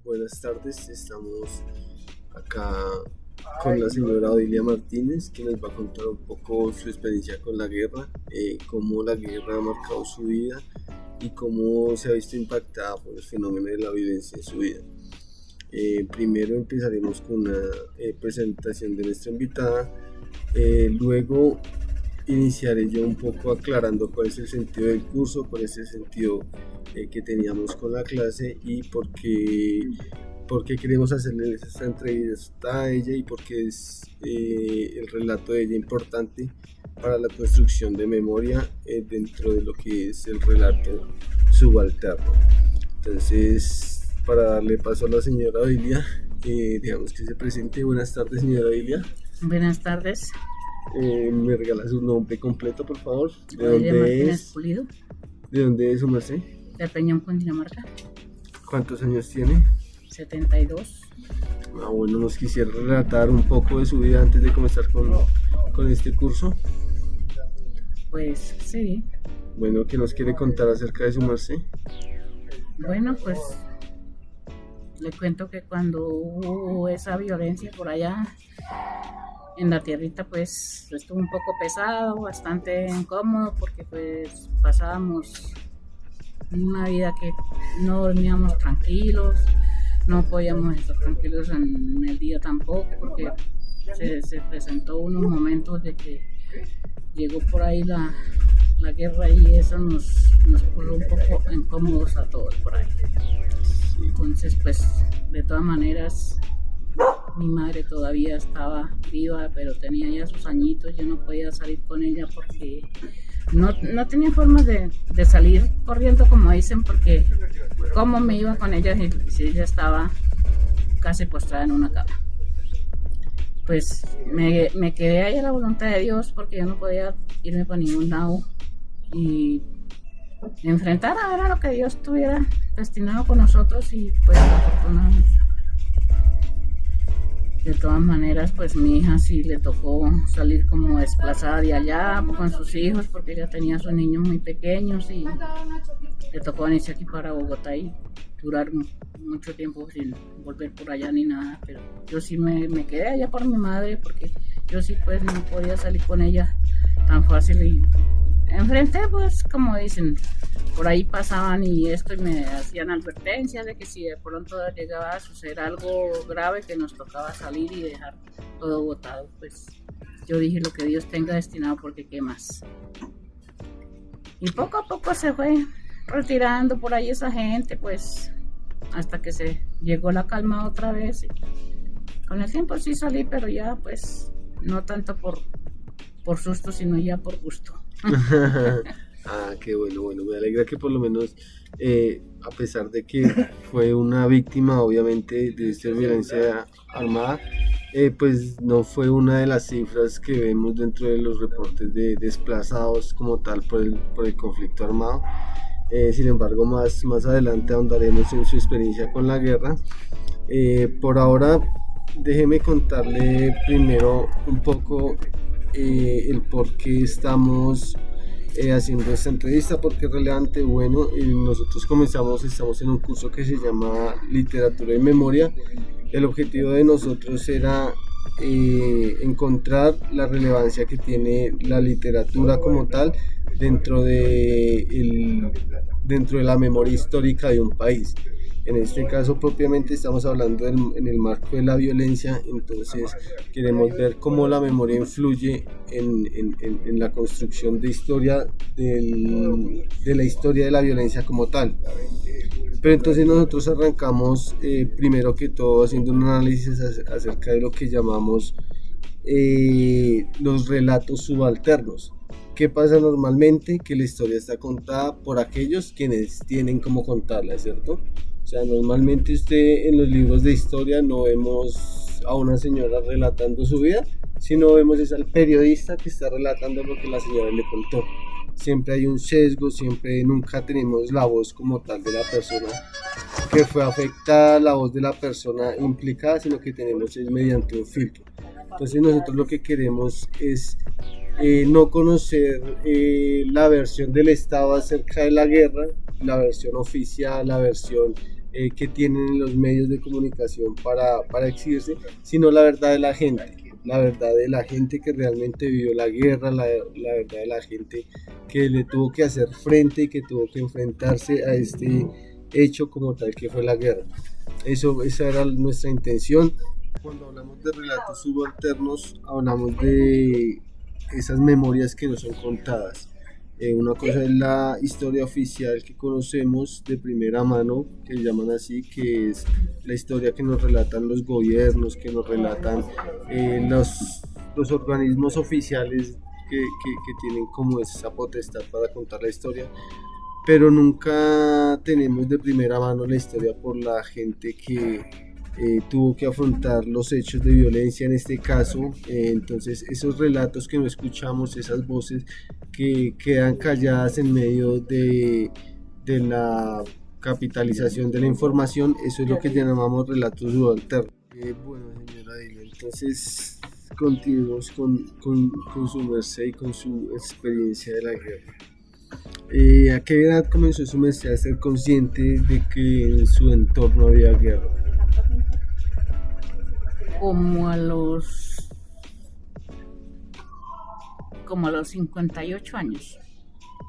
Buenas tardes, estamos acá con la señora Odilia Martínez, que nos va a contar un poco su experiencia con la guerra, cómo la guerra ha marcado su vida y cómo se ha visto impactada por el fenómeno de la violencia en su vida. Primero empezaremos con una presentación de nuestra invitada, luego iniciaré yo un poco aclarando cuál es el sentido del curso, cuál es el sentido que teníamos con la clase y por qué queremos hacerle esta entrevista a ella y por qué es el relato de ella importante para la construcción de memoria dentro de lo que es el relato subalterno. Entonces, para darle paso a la señora Odilia, digamos que se presente. Buenas tardes, señora Odilia. Buenas tardes. ¿Me regala su nombre completo, por favor? ¿De dónde Martínez Pulido? ¿De dónde es su merced? De Peñón, Cundinamarca. ¿Cuántos años tiene? 72. Bueno, nos quisiera relatar un poco de su vida antes de comenzar con este curso. Pues sí. Bueno, ¿qué nos quiere contar acerca de su merced? Bueno, pues le cuento que cuando hubo esa violencia por allá en la tierrita, pues estuvo un poco pesado, bastante incómodo, porque pues pasábamos una vida que no dormíamos tranquilos, no podíamos estar tranquilos en el día tampoco, porque se presentó unos momentos de que llegó por ahí la guerra y eso nos puso un poco incómodos a todos por ahí. Entonces, pues de todas maneras, mi madre todavía estaba viva, pero tenía ya sus añitos. Yo no podía salir con ella porque no tenía forma de salir corriendo, como dicen, porque cómo me iba con ella si ella estaba casi postrada en una cama. Pues me quedé ahí a la voluntad de Dios, porque yo no podía irme para ningún lado y enfrentar a ver a lo que Dios tuviera destinado con nosotros. Y pues afortunadamente, de todas maneras, pues mi hija sí le tocó salir como desplazada de allá con sus hijos, porque ella tenía a sus niños muy pequeños y le tocó venirse aquí para Bogotá y durar mucho tiempo sin volver por allá ni nada. Pero yo sí me quedé allá por mi madre, porque yo sí pues no podía salir con ella tan fácil y enfrenté, pues como dicen, por ahí pasaban y me hacían advertencias de que si de pronto llegaba a suceder algo grave, que nos tocaba salir y dejar todo botado. Pues yo dije, lo que Dios tenga destinado, porque qué más. Y poco a poco se fue retirando por ahí esa gente, pues hasta que se llegó la calma otra vez. Y con el tiempo sí salí, pero ya pues no tanto por susto, sino ya por gusto. Qué bueno, me alegra que por lo menos, a pesar de que fue una víctima obviamente de esta violencia armada, pues no fue una de las cifras que vemos dentro de los reportes de desplazados como tal por el conflicto armado. Sin embargo, más adelante ahondaremos en su experiencia con la guerra. Por ahora, déjeme contarle primero un poco el por qué estamos haciendo esta entrevista, porque es relevante. Bueno, nosotros estamos en un curso que se llama Literatura y Memoria. El objetivo de nosotros era encontrar la relevancia que tiene la literatura como tal dentro de la memoria histórica de un país. En este caso propiamente estamos hablando en el marco de la violencia. Entonces queremos ver cómo la memoria influye en la construcción de historia de la historia de la violencia como tal. Pero entonces nosotros arrancamos primero que todo haciendo un análisis acerca de lo que llamamos los relatos subalternos. ¿Qué pasa normalmente? Que la historia está contada por aquellos quienes tienen cómo contarla, ¿cierto? O sea, normalmente usted en los libros de historia no vemos a una señora relatando su vida, sino vemos es al periodista que está relatando lo que la señora le contó. Siempre hay un sesgo, nunca tenemos la voz como tal de la persona que fue afectada, la voz de la persona implicada, sino que tenemos es mediante un filtro. Entonces nosotros lo que queremos es no conocer la versión del Estado acerca de la guerra, la versión oficial, la versión que tienen los medios de comunicación para exhibirse, sino la verdad de la gente que realmente vivió la guerra, la verdad de la gente que le tuvo que hacer frente y que tuvo que enfrentarse a este hecho como tal que fue la guerra. Esa era nuestra intención. Cuando hablamos de relatos subalternos, hablamos de esas memorias que no son contadas. Una cosa es la historia oficial que conocemos de primera mano, que llaman así, que es la historia que nos relatan los gobiernos, que nos relatan los organismos oficiales que tienen como esa potestad para contar la historia, pero nunca tenemos de primera mano la historia por la gente que tuvo que afrontar los hechos de violencia en este caso. Entonces esos relatos que no escuchamos, esas voces que quedan calladas en medio de la capitalización de la información, eso es lo que llamamos relatos subalternos. Bueno, señora Dile, entonces continuemos con su merced y con su experiencia de la guerra. ¿A qué edad comenzó su merced a ser consciente de que en su entorno había guerra? Como a los 58 años.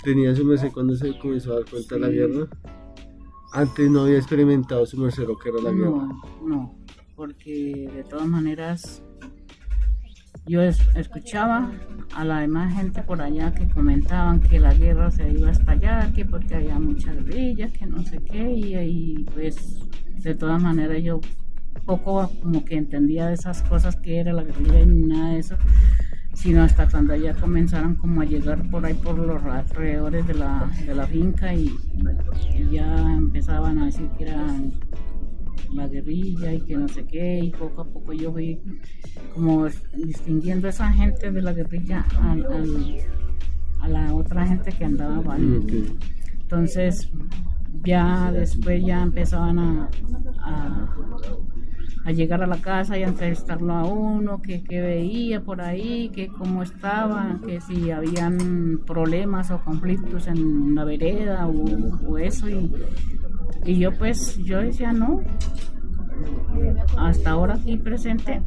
¿Tenía su merced cuando se comenzó a dar cuenta de la guerra? Antes no había experimentado su merced lo que era la guerra. No, porque de todas maneras yo escuchaba a la demás gente por allá que comentaban que la guerra se iba a estallar, que porque había mucha guerrilla, que no sé qué, y pues de todas maneras yo poco como que entendía de esas cosas que era la guerrilla y nada de eso, sino hasta cuando ya comenzaron como a llegar por ahí por los alrededores de la finca y ya empezaban a decir que era la guerrilla y que no sé qué, y poco a poco yo fui como distinguiendo a esa gente de la guerrilla a la otra gente que andaba valiendo. Okay. Entonces ya después ya empezaban a llegar a la casa y a entrevistarlo a uno, que veía por ahí, que cómo estaban, que si habían problemas o conflictos en la vereda o eso, y yo decía no, hasta ahora aquí presente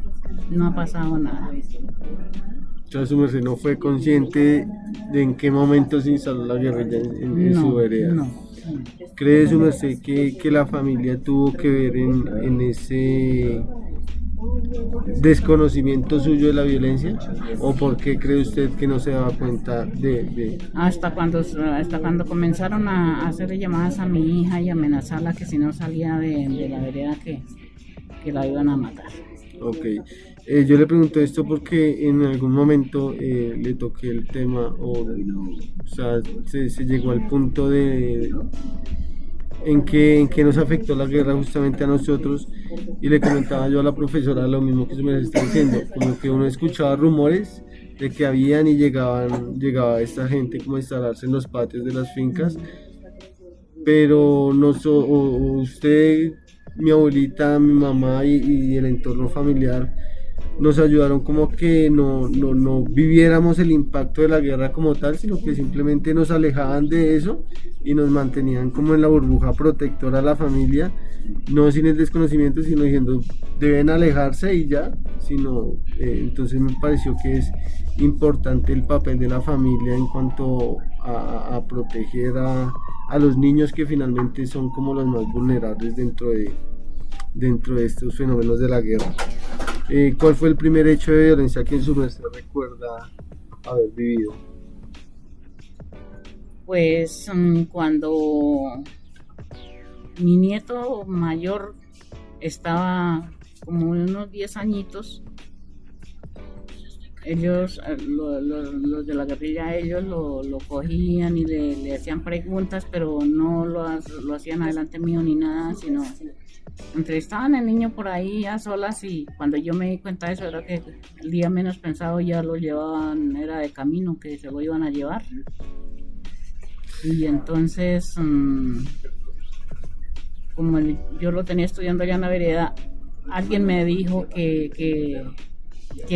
no ha pasado nada. Entonces su merced no fue consciente de en qué momento se instaló la guerrilla en su vereda. No. ¿Cree su merced que la familia tuvo que ver en ese desconocimiento suyo de la violencia? ¿O por qué cree usted que no se daba cuenta de...? Hasta cuando comenzaron a hacerle llamadas a mi hija y amenazarla que si no salía de la vereda que la iban a matar. Ok, yo le pregunto esto porque en algún momento le toqué el tema, o sea, se llegó al punto de en que nos afectó la guerra justamente a nosotros, y le comentaba yo a la profesora lo mismo que me está diciendo, como que uno escuchaba rumores de que habían y llegaba esta gente como a instalarse en los patios de las fincas, pero no usted, mi abuelita, mi mamá y el entorno familiar nos ayudaron como que no viviéramos el impacto de la guerra como tal, sino que simplemente nos alejaban de eso y nos mantenían como en la burbuja protectora a la familia, no sin el desconocimiento, sino diciendo deben alejarse y ya, entonces me pareció que es importante el papel de la familia en cuanto a proteger a los niños, que finalmente son como los más vulnerables dentro de estos fenómenos de la guerra. ¿Cuál fue el primer hecho de violencia que en su merced recuerda haber vivido? Pues cuando mi nieto mayor estaba como unos 10 añitos, ellos, los de la guerrilla, ellos lo cogían y le hacían preguntas, pero no lo hacían adelante mío ni nada, sino entrevistaban al niño por ahí a solas, y cuando yo me di cuenta de eso era que el día menos pensado ya lo llevaban, era de camino, que se lo iban a llevar. Y entonces como yo lo tenía estudiando allá en la vereda, alguien me dijo que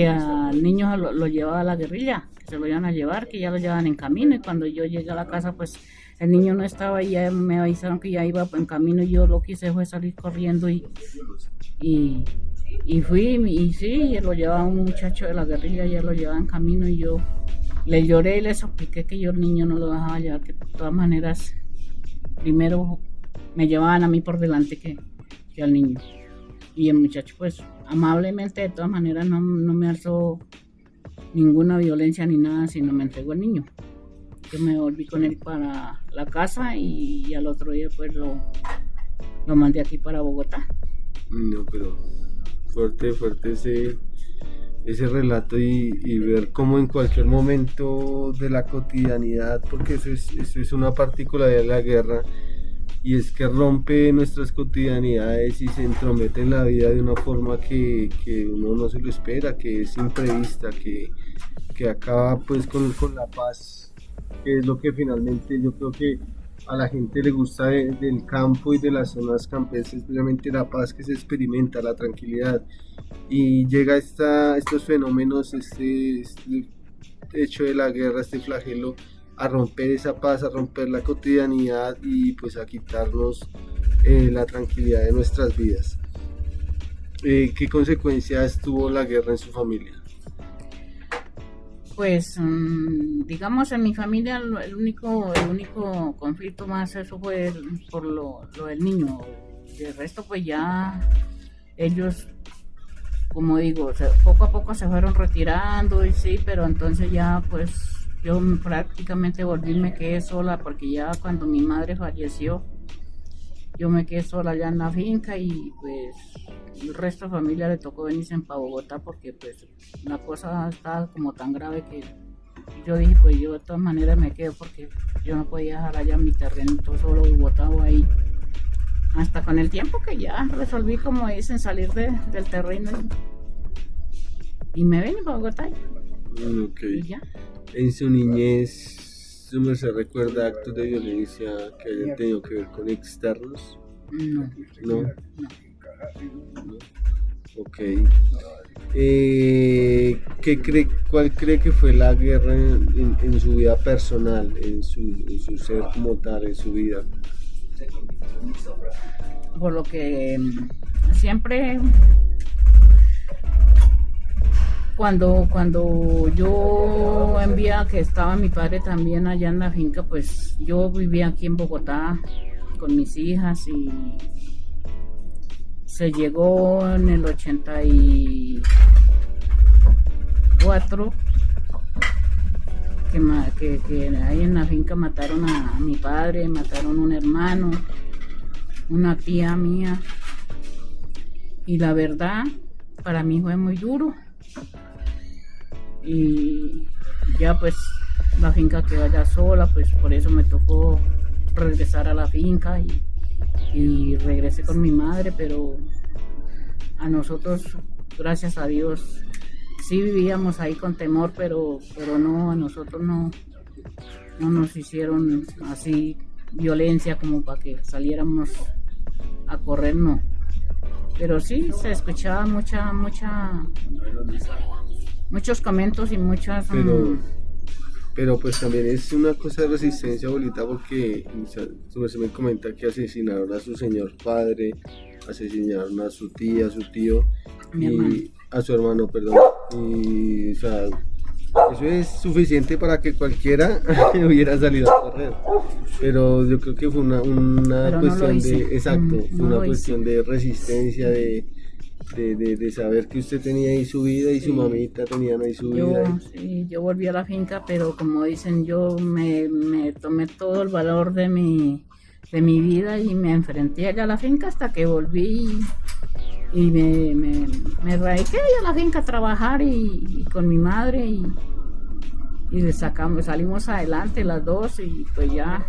al niño lo llevaba a la guerrilla, que se lo iban a llevar, que ya lo llevaban en camino, y cuando yo llegué a la casa pues el niño no estaba y ya me avisaron que ya iba en camino y yo lo que hice fue salir corriendo y, y fui y sí, lo llevaba un muchacho de la guerrilla, ya lo llevaba en camino y yo le lloré y le supliqué que yo el niño no lo dejaba llevar, que de todas maneras primero me llevaban a mí por delante que al niño. Y el muchacho pues amablemente de todas maneras no me alzó ninguna violencia ni nada, sino me entregó el niño. Yo me volví con él para la casa y al otro día pues lo mandé aquí para Bogotá. No, pero fuerte ese relato y ver cómo en cualquier momento de la cotidianidad, porque eso es una particularidad de la guerra, y es que rompe nuestras cotidianidades y se entromete en la vida de una forma que uno no se lo espera, que es imprevista, que acaba pues con la paz, que es lo que finalmente yo creo que a la gente le gusta del campo y de las zonas campestres, especialmente la paz que se experimenta, la tranquilidad, y llega estos fenómenos, este hecho de la guerra, este flagelo, a romper esa paz, a romper la cotidianidad y pues a quitarnos la tranquilidad de nuestras vidas. ¿Qué consecuencias tuvo la guerra en su familia? Pues digamos en mi familia el único conflicto más eso fue por lo del niño. De resto pues ya ellos, como digo, poco a poco se fueron retirando y sí, pero entonces ya pues yo prácticamente volví y me quedé sola porque ya cuando mi madre falleció yo me quedé sola allá en la finca y pues el resto de familia le tocó venirse para Bogotá porque pues la cosa estaba como tan grave que yo dije pues yo de todas maneras me quedo porque yo no podía dejar allá mi terreno todo solo botado ahí. Hasta con el tiempo que ya resolví, como dicen, salir del terreno y me vine para Bogotá. Okay. Y ya. En su niñez, ¿no se recuerda actos de violencia que hayan tenido que ver con externos? No. No. Ok. ¿Cuál cree que fue la guerra en su vida personal, en su ser como tal, en su vida? Por lo que siempre cuando yo envía que estaba mi padre también allá en la finca, pues yo vivía aquí en Bogotá con mis hijas y se llegó en el 84 que ahí en la finca mataron a mi padre, mataron a un hermano, una tía mía, y la verdad para mí fue muy duro y ya pues la finca quedó ya sola, pues por eso me tocó regresar a la finca y regresé con mi madre, pero a nosotros, gracias a Dios, sí vivíamos ahí con temor, pero no, a nosotros no nos hicieron así violencia como para que saliéramos a correr, no. Pero sí se escuchaba muchos comentarios y muchas... Pero pues también es una cosa de resistencia, abuelita, porque se me comenta que asesinaron a su señor padre, asesinaron a su tía, a su tío, a su hermano, perdón. Y o sea, eso es suficiente para que cualquiera hubiera salido a correr. Pero yo creo que fue una cuestión cuestión de resistencia, de saber que usted tenía ahí su vida y su mamita tenían ahí su vida. Sí, yo volví a la finca, pero como dicen, yo me tomé todo el valor de mi vida y me enfrenté allá a la finca hasta que volví y me radiqué allá a la finca a trabajar y con mi madre y salimos adelante las dos y pues ya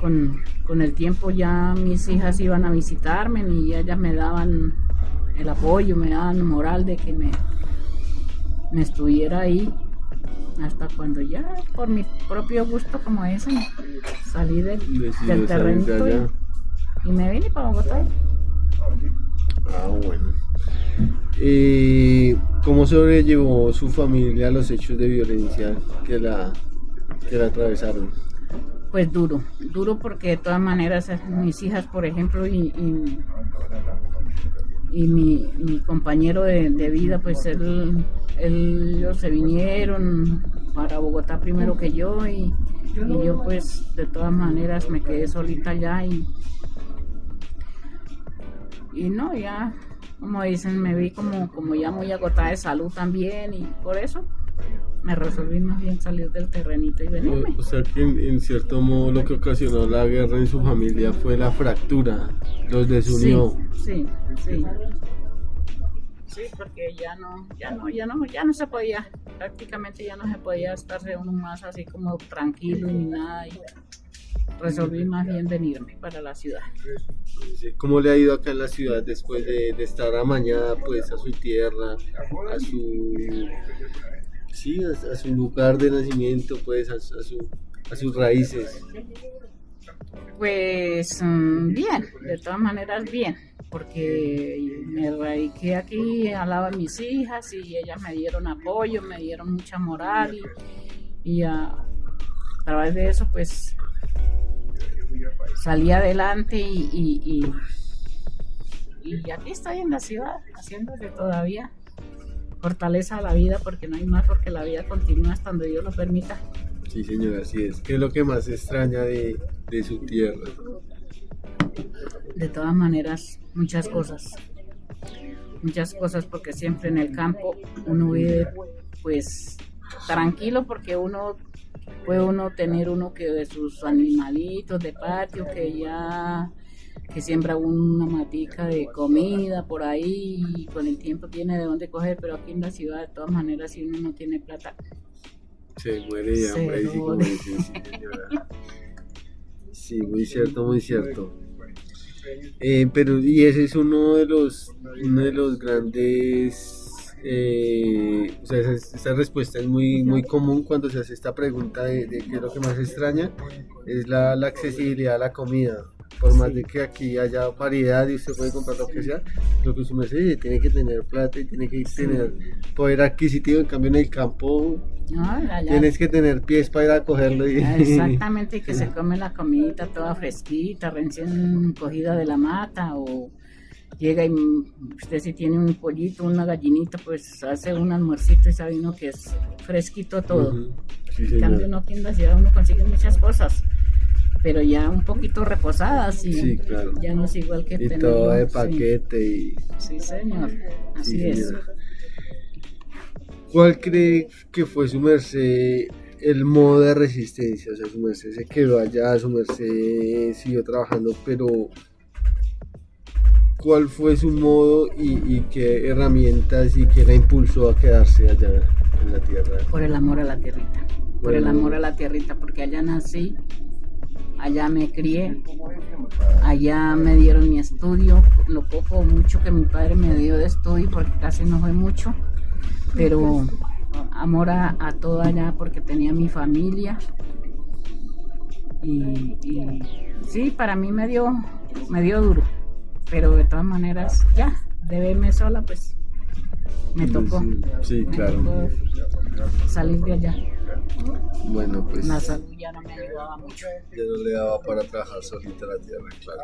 con el tiempo ya mis hijas iban a visitarme y ellas me daban el apoyo, me daban moral de que me estuviera ahí hasta cuando ya por mi propio gusto, como dicen, salí del terreno y me vine para Bogotá. Bueno. ¿Cómo sobrellevó su familia los hechos de violencia que la atravesaron? Pues duro porque de todas maneras mis hijas, por ejemplo, y mi compañero de vida, pues ellos se vinieron para Bogotá primero que yo y yo pues de todas maneras me quedé solita allá y no, ya como dicen, me vi como ya muy agotada de salud también y por eso me resolví más bien salir del terrenito y venirme. O sea que en cierto modo lo que ocasionó la guerra en su familia fue la fractura, los desunió. Sí, porque ya no se podía, prácticamente ya no se podía estarse uno más así como tranquilo y ni nada, y resolví más bien venirme para la ciudad. ¿Cómo le ha ido acá en la ciudad después de estar amañada pues a su tierra, a su lugar de nacimiento, pues a sus raíces? Pues bien, de todas maneras bien, porque me radiqué aquí al lado de mis hijas y ellas me dieron apoyo, me dieron mucha moral y a través de eso pues salí adelante y aquí estoy en la ciudad haciéndole todavía fortaleza a la vida, porque no hay más, porque la vida continúa hasta donde Dios lo permita. Sí, señora, así es. ¿Qué es lo que más extraña de su tierra? De todas maneras, muchas cosas, porque siempre en el campo uno vive pues tranquilo, porque puede tener que de sus animalitos de patio, que siembra una matica de comida por ahí y con el tiempo tiene de dónde coger, pero aquí en la ciudad de todas maneras si uno no tiene plata se muere de hambre, sí, como dice, sí, señora. Sí, muy cierto, muy cierto. Pero y ese es uno de los grandes, o sea, esa respuesta es muy común cuando se hace esta pregunta de qué es lo que más extraña, es la accesibilidad a la comida. Por más de que aquí haya variedad y usted puede comprar lo que sea, lo que usted me dice, tiene que tener plata y tiene que tener poder adquisitivo. En cambio en el campo tienes que tener pies para ir a cogerlo. Exactamente, que se come la comidita toda fresquita, recién cogida de la mata, o llega y usted si tiene un pollito, una gallinita, pues hace un almuercito y sabe uno que es fresquito todo. Uh-huh. Sí, en cambio no, aquí en la ciudad uno consigue muchas cosas, pero ya un poquito reposadas y sí, claro. Ya no es igual que y todo de paquete. Sí, señor, así es. Señor. ¿Cuál cree que fue su merced el modo de resistencia? O sea, su merced se quedó allá, su merced siguió trabajando, pero ¿cuál fue su modo y qué herramientas y qué la impulsó a quedarse allá en la tierra? Por el amor a la tierrita, porque allá nací, allá me crié, allá me dieron mi estudio, lo poco o mucho que mi padre me dio de estudio, porque casi no fue mucho, pero amor a todo allá, porque tenía mi familia y sí, para mí me dio duro, pero de todas maneras ya, de verme sola pues me tocó. Sí, claro. Me tocó salir de allá. Bueno, pues la salud ya no me ayudaba mucho. Ya no le daba para trabajar solita la tierra, claro.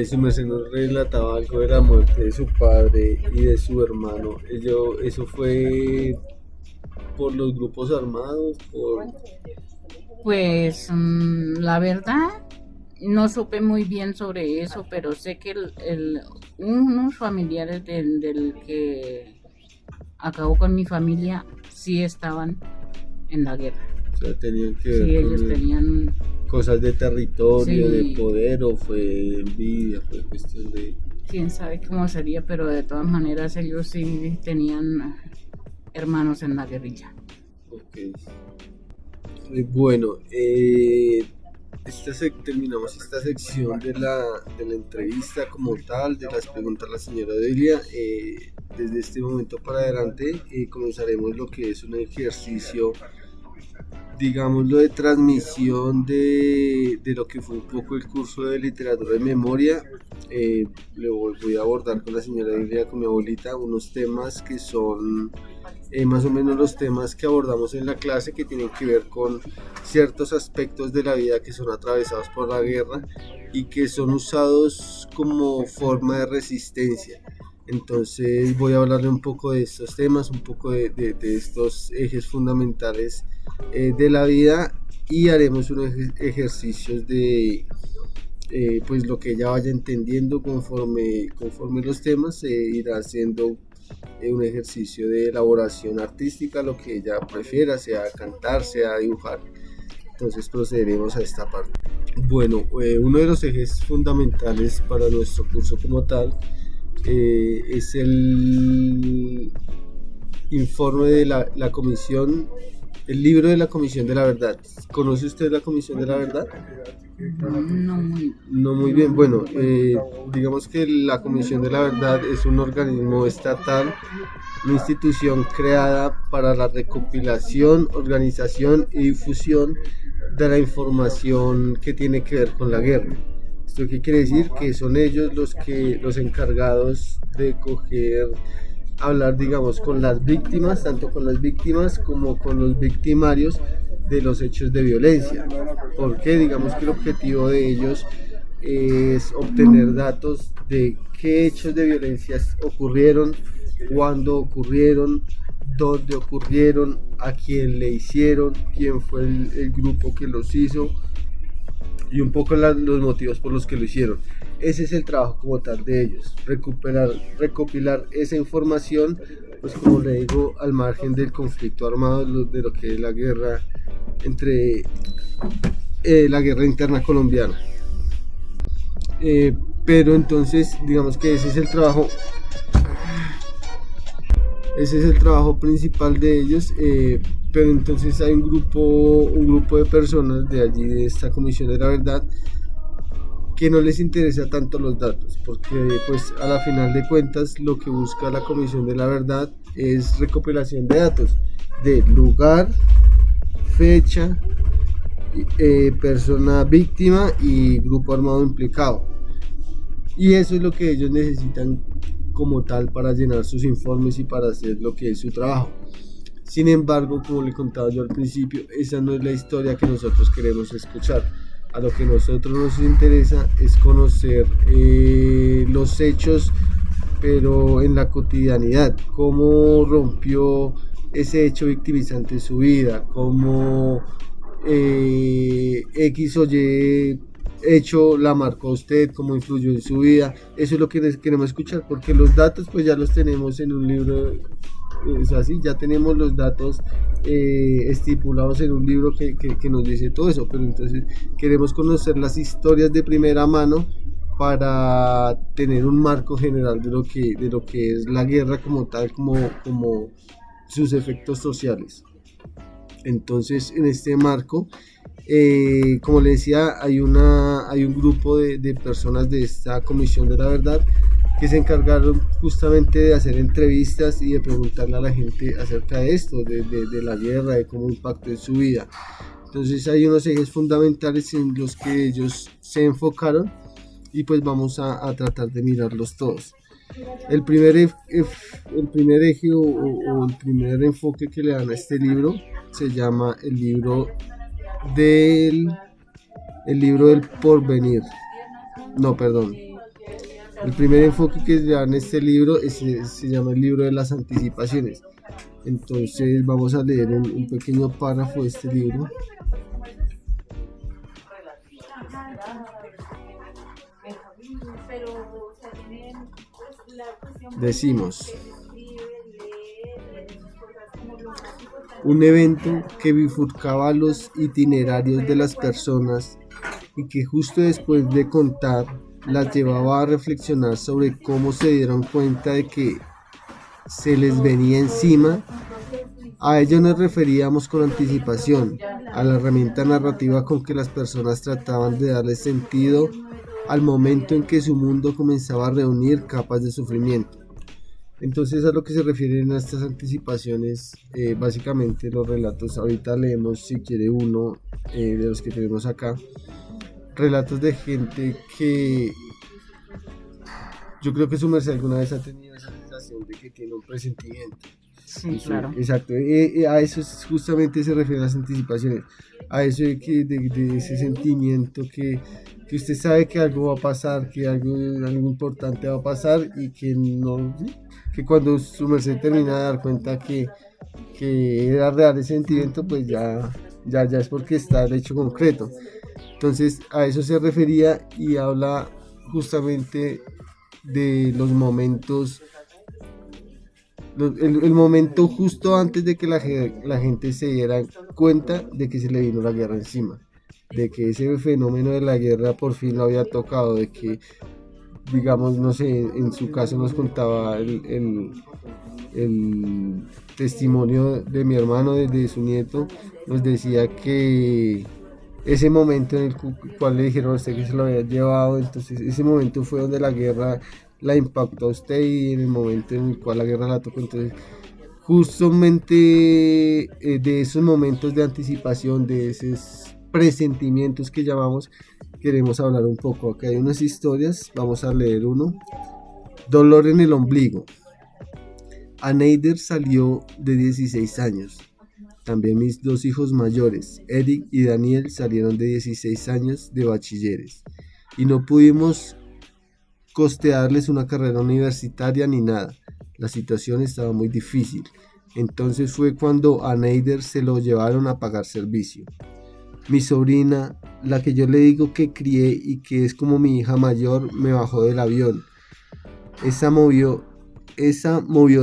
Su merced nos relataba algo de la muerte de su padre y de su hermano. ¿Eso fue por los grupos armados? Pues la verdad no supe muy bien sobre eso, pero sé que unos familiares del que acabó con mi familia sí estaban en la guerra. O sea, tenían que ver con ellos tenían cosas de territorio, de poder, o fue envidia, fue cuestión de... Quién sabe cómo sería, pero de todas maneras ellos sí tenían hermanos en la guerrilla. Ok. Bueno, terminamos esta sección de la entrevista como tal, de las preguntas a la señora Delia. Desde este momento para adelante comenzaremos lo que es un ejercicio, digámoslo, de transmisión de lo que fue un poco el curso de literatura de memoria. Le voy a abordar con la señora Delia, con mi abuelita, unos temas que son más o menos los temas que abordamos en la clase, que tienen que ver con ciertos aspectos de la vida que son atravesados por la guerra y que son usados como forma de resistencia. Entonces voy a hablarle un poco de estos temas, un poco de estos ejes fundamentales de la vida, y haremos unos ejercicios de pues lo que ella vaya entendiendo conforme los temas. Se irá haciendo un ejercicio de elaboración artística, lo que ella prefiera, sea cantar, sea dibujar. Entonces procederemos a esta parte. Bueno, uno de los ejes fundamentales para nuestro curso como tal es el informe de la comisión, el libro de la Comisión de la Verdad. ¿Conoce usted la Comisión de la Verdad? No muy bien. Bueno, digamos que la Comisión de la Verdad es un organismo estatal, una institución creada para la recopilación, organización y difusión de la información que tiene que ver con la guerra. ¿Esto qué quiere decir? Que son ellos los encargados de hablar, digamos, con las víctimas, tanto con las víctimas como con los victimarios de los hechos de violencia. Porque digamos que el objetivo de ellos es obtener datos de qué hechos de violencia ocurrieron, cuándo ocurrieron, dónde ocurrieron, a quién le hicieron, quién fue el grupo que los hizo y un poco los motivos por los que lo hicieron. Ese es el trabajo como tal de ellos, recopilar esa información, pues como le digo, al margen del conflicto armado, de lo que es la guerra la guerra interna colombiana. Pero entonces digamos que ese es el trabajo principal de ellos. Pero entonces hay un grupo de personas de allí, de esta Comisión de la Verdad, que no les interesa tanto los datos, porque pues a la final de cuentas lo que busca la Comisión de la Verdad es recopilación de datos de lugar, fecha, persona víctima y grupo armado implicado, y eso es lo que ellos necesitan como tal para llenar sus informes y para hacer lo que es su trabajo. Sin embargo, como le contaba yo al principio, esa no es la historia que nosotros queremos escuchar. A lo que a nosotros nos interesa es conocer los hechos, pero en la cotidianidad, cómo rompió ese hecho victimizante en su vida, cómo X o Y hecho la marcó a usted, cómo influyó en su vida. Eso es lo que queremos escuchar, porque los datos pues ya los tenemos en un libro. Es así, ya tenemos los datos estipulados en un libro que nos dice todo eso, pero entonces queremos conocer las historias de primera mano para tener un marco general de lo que es la guerra como tal, como sus efectos sociales. Entonces, en este marco, como le decía, hay un grupo de personas de esta Comisión de la Verdad que se encargaron justamente de hacer entrevistas y de preguntarle a la gente acerca de esto, de la guerra, de cómo impactó en su vida. Entonces hay unos ejes fundamentales en los que ellos se enfocaron y pues vamos a tratar de mirarlos todos. El primer eje o el primer enfoque que le dan a este libro se llama el libro del porvenir. No, perdón. El primer enfoque que se da en este libro se llama el libro de las anticipaciones. Entonces vamos a leer un pequeño párrafo de este libro. Decimos: un evento que bifurcaba los itinerarios de las personas y que justo después de contar las llevaba a reflexionar sobre cómo se dieron cuenta de que se les venía encima. A ello nos referíamos con anticipación, a la herramienta narrativa con que las personas trataban de darle sentido al momento en que su mundo comenzaba a reunir capas de sufrimiento. Entonces, a lo que se refieren a estas anticipaciones, básicamente los relatos. Ahorita leemos, si quiere, uno de los que tenemos acá. Relatos de gente que yo creo que su merced alguna vez ha tenido esa sensación de que tiene un presentimiento. Sí, Eso, claro. exacto. A eso justamente se refieren las anticipaciones. A eso de ese sentimiento que usted sabe que algo va a pasar, que algo importante va a pasar y que no, ¿sí? Que cuando su merced termina de dar cuenta que era real ese sentimiento, pues ya es porque está el hecho concreto. Entonces a eso se refería y habla justamente de los momentos, el momento justo antes de que la gente se diera cuenta de que se le vino la guerra encima, de que ese fenómeno de la guerra por fin lo había tocado, de que, digamos, no sé, en su caso nos contaba el testimonio de mi hermano, de su nieto, nos decía que ese momento en el cual le dijeron a usted que se lo había llevado, entonces ese momento fue donde la guerra la impactó a usted y en el momento en el cual la guerra la tocó, entonces justamente de esos momentos de anticipación, de esos presentimientos que llamamos, queremos hablar un poco. Acá hay unas historias, vamos a leer uno. Dolor en el ombligo. Aneider salió de 16 años. También mis dos hijos mayores, Eric y Daniel, salieron de 16 años de bachilleres. Y no pudimos costearles una carrera universitaria ni nada. La situación estaba muy difícil. Entonces fue cuando a Neider se lo llevaron a pagar servicio. Mi sobrina, la que yo le digo que crié y que es como mi hija mayor, me bajó del avión. Esa movió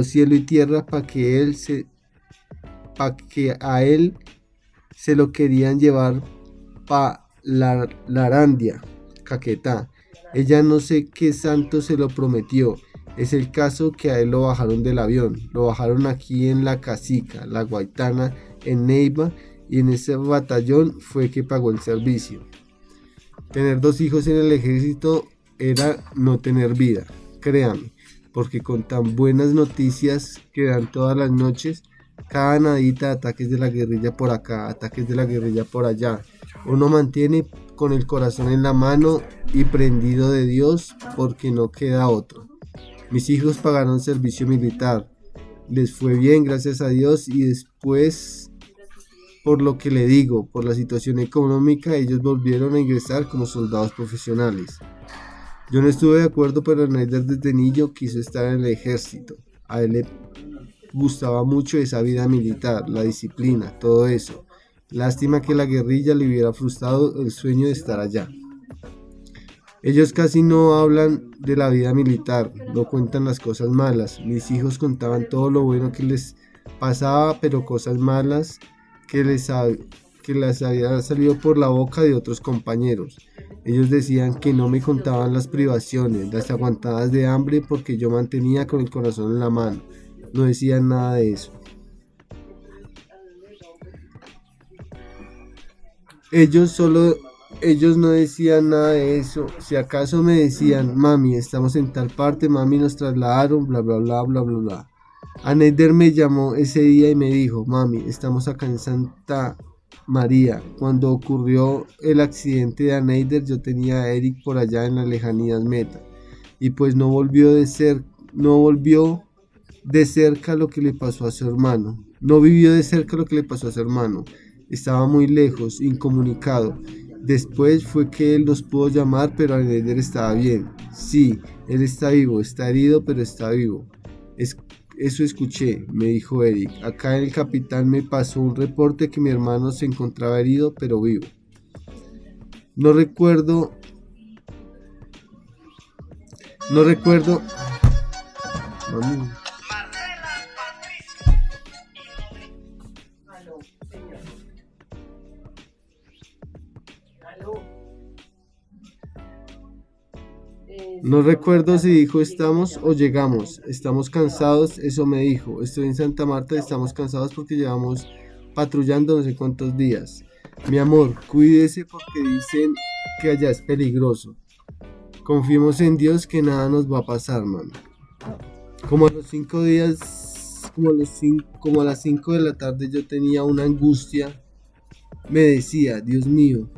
cielo y tierra para que a él se lo querían llevar para la Larandia, Caquetá. Ella no sé qué santo se lo prometió. Es el caso que a él lo bajaron del avión. Lo bajaron aquí en La Casica, La Guaitana, en Neiva, y en ese batallón fue que pagó el servicio. Tener dos hijos en el ejército era no tener vida, créame, porque con tan buenas noticias que dan todas las noches, cada nadita de ataques de la guerrilla por acá, ataques de la guerrilla por allá, uno mantiene con el corazón en la mano y prendido de Dios porque no queda otro. Mis hijos pagaron servicio militar, les fue bien gracias a Dios y después, por lo que le digo, por la situación económica, ellos volvieron a ingresar como soldados profesionales. Yo no estuve de acuerdo, pero Neider desde niño quiso estar en el ejército. A él le gustaba mucho esa vida militar, la disciplina, todo eso. Lástima que la guerrilla le hubiera frustrado el sueño de estar allá. Ellos casi no hablan de la vida militar, no cuentan las cosas malas. Mis hijos contaban todo lo bueno que les pasaba, pero cosas malas que les había salido por la boca de otros compañeros. Ellos decían que no me contaban las privaciones, las aguantadas de hambre porque yo mantenía con el corazón en la mano. No decían nada de eso. Ellos no decían nada de eso. Si acaso me decían, mami, estamos en tal parte, mami, nos trasladaron, bla, bla, bla, bla, bla, bla. Aneider me llamó ese día y me dijo, mami, estamos acá en Santa María. Cuando ocurrió el accidente de Aneider, yo tenía a Eric por allá en las lejanías Meta. Y pues no volvió de cerca lo que le pasó a su hermano. No vivió de cerca lo que le pasó a su hermano. Estaba muy lejos, incomunicado. Después fue que él los pudo llamar, pero Aneider estaba bien. Sí, él está vivo, está herido, pero está vivo. Eso escuché, me dijo Eric. Acá el capitán me pasó un reporte que mi hermano se encontraba herido, pero vivo. No recuerdo. Mami. No recuerdo si dijo estamos o llegamos. Estamos cansados, eso me dijo. Estoy en Santa Marta y estamos cansados porque llevamos patrullando no sé cuántos días. Mi amor, cuídese porque dicen que allá es peligroso. Confiemos en Dios que nada nos va a pasar, mami. Como a los 5 días, como a las 5 de la tarde yo tenía una angustia. Me decía, Dios mío,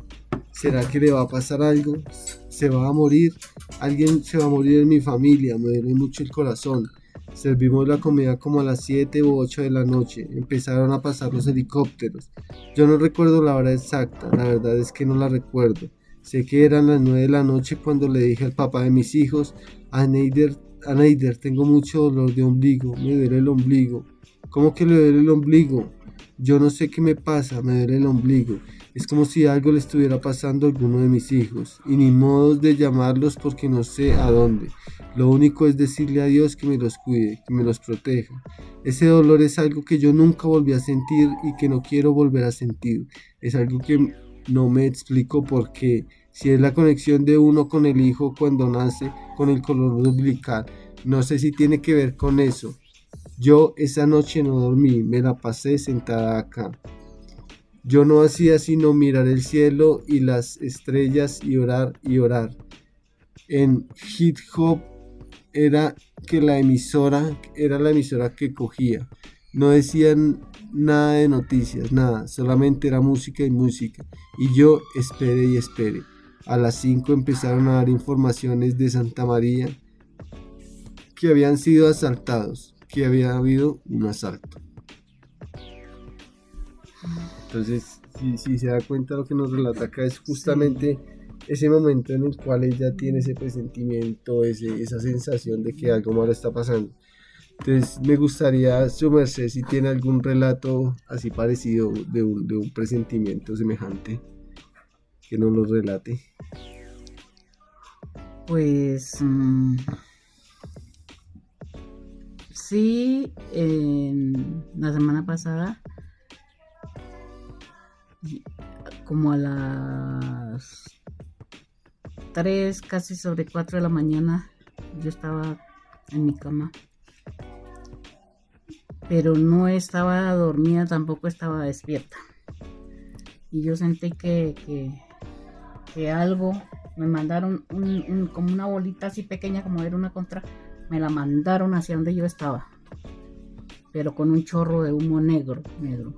¿será que le va a pasar algo? ¿Se va a morir? Alguien se va a morir en mi familia, me duele mucho el corazón. Servimos la comida como a las 7 u 8 de la noche. Empezaron a pasar los helicópteros. Yo no recuerdo la hora exacta, la verdad es que no la recuerdo. Sé que eran las 9 de la noche cuando le dije al papá de mis hijos, a Neider, tengo mucho dolor de ombligo, me duele el ombligo. ¿Cómo que le duele el ombligo? Yo no sé qué me pasa, me duele el ombligo. Es como si algo le estuviera pasando a alguno de mis hijos, y ni modos de llamarlos porque no sé a dónde. Lo único es decirle a Dios que me los cuide, que me los proteja. Ese dolor es algo que yo nunca volví a sentir y que no quiero volver a sentir. Es algo que no me explico por qué. Si es la conexión de uno con el hijo cuando nace, con el cordón umbilical. No sé si tiene que ver con eso. Yo esa noche no dormí, me la pasé sentada acá. Yo no hacía sino mirar el cielo y las estrellas y orar y orar. En hip hop era que la emisora que cogía. No decían nada de noticias, nada, solamente era música y música. Y yo esperé y esperé. A las 5 empezaron a dar informaciones de Santa María que habían sido asaltados, que había habido un asalto. Entonces, si se da cuenta, lo que nos relata acá es Sí, justamente ese momento en el cual ella tiene ese presentimiento, esa sensación de que algo malo está pasando. Entonces, me gustaría, su merced, si tiene algún relato así parecido de un presentimiento semejante, que nos lo relate. pues sí, la semana pasada, y- como a las 3, casi sobre 4 de la mañana, yo estaba en mi cama, pero no estaba dormida, tampoco estaba despierta. Y yo sentí que algo, me mandaron como una bolita así pequeña, como era una contra, me la mandaron hacia donde yo estaba, pero con un chorro de humo negro, negro.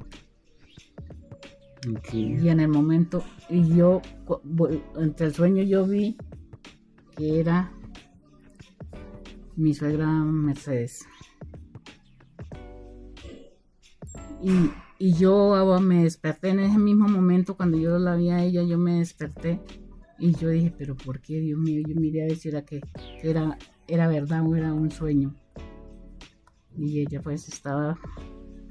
Okay. Y en el momento, y yo, entre el sueño yo vi que era mi suegra Mercedes. Y yo me desperté en ese mismo momento, cuando yo la vi a ella, yo me desperté y yo dije, pero ¿por qué, Dios mío? Yo miré a ver si era que era verdad o era un sueño. Y ella pues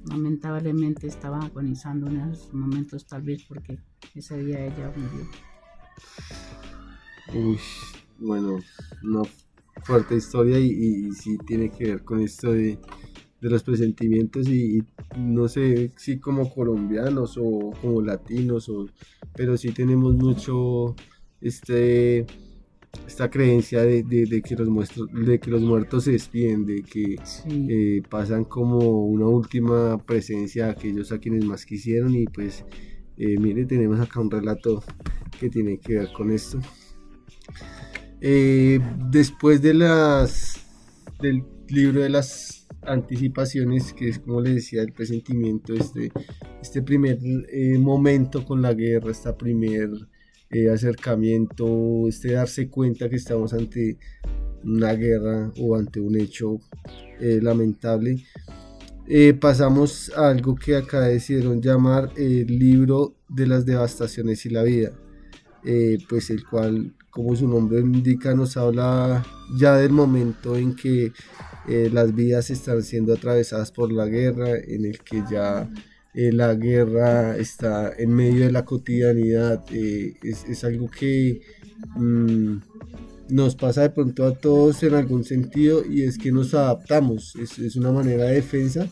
lamentablemente estaba agonizando en esos momentos, tal vez porque ese día ella murió. Uy, bueno, una fuerte historia y sí tiene que ver con esto de los presentimientos y no sé si como colombianos o como latinos, pero sí tenemos mucho este, esta creencia de que los muertos se despiden, de que Sí, pasan como una última presencia a aquellos a quienes más quisieron y pues mire, tenemos acá un relato que tiene que ver con esto. Eh, Después del libro de las anticipaciones, que es como le decía, el presentimiento, este primer momento con la guerra, este primer acercamiento, darse cuenta que estamos ante una guerra o ante un hecho lamentable, pasamos a algo que acá decidieron llamar el libro de las devastaciones y la vida, pues el cual, como su nombre indica, nos habla ya del momento en que las vidas están siendo atravesadas por la guerra, en el que ya la guerra está en medio de la cotidianidad. Es algo que mm, nos pasa de pronto a todos en algún sentido y es que nos adaptamos, es una manera de defensa,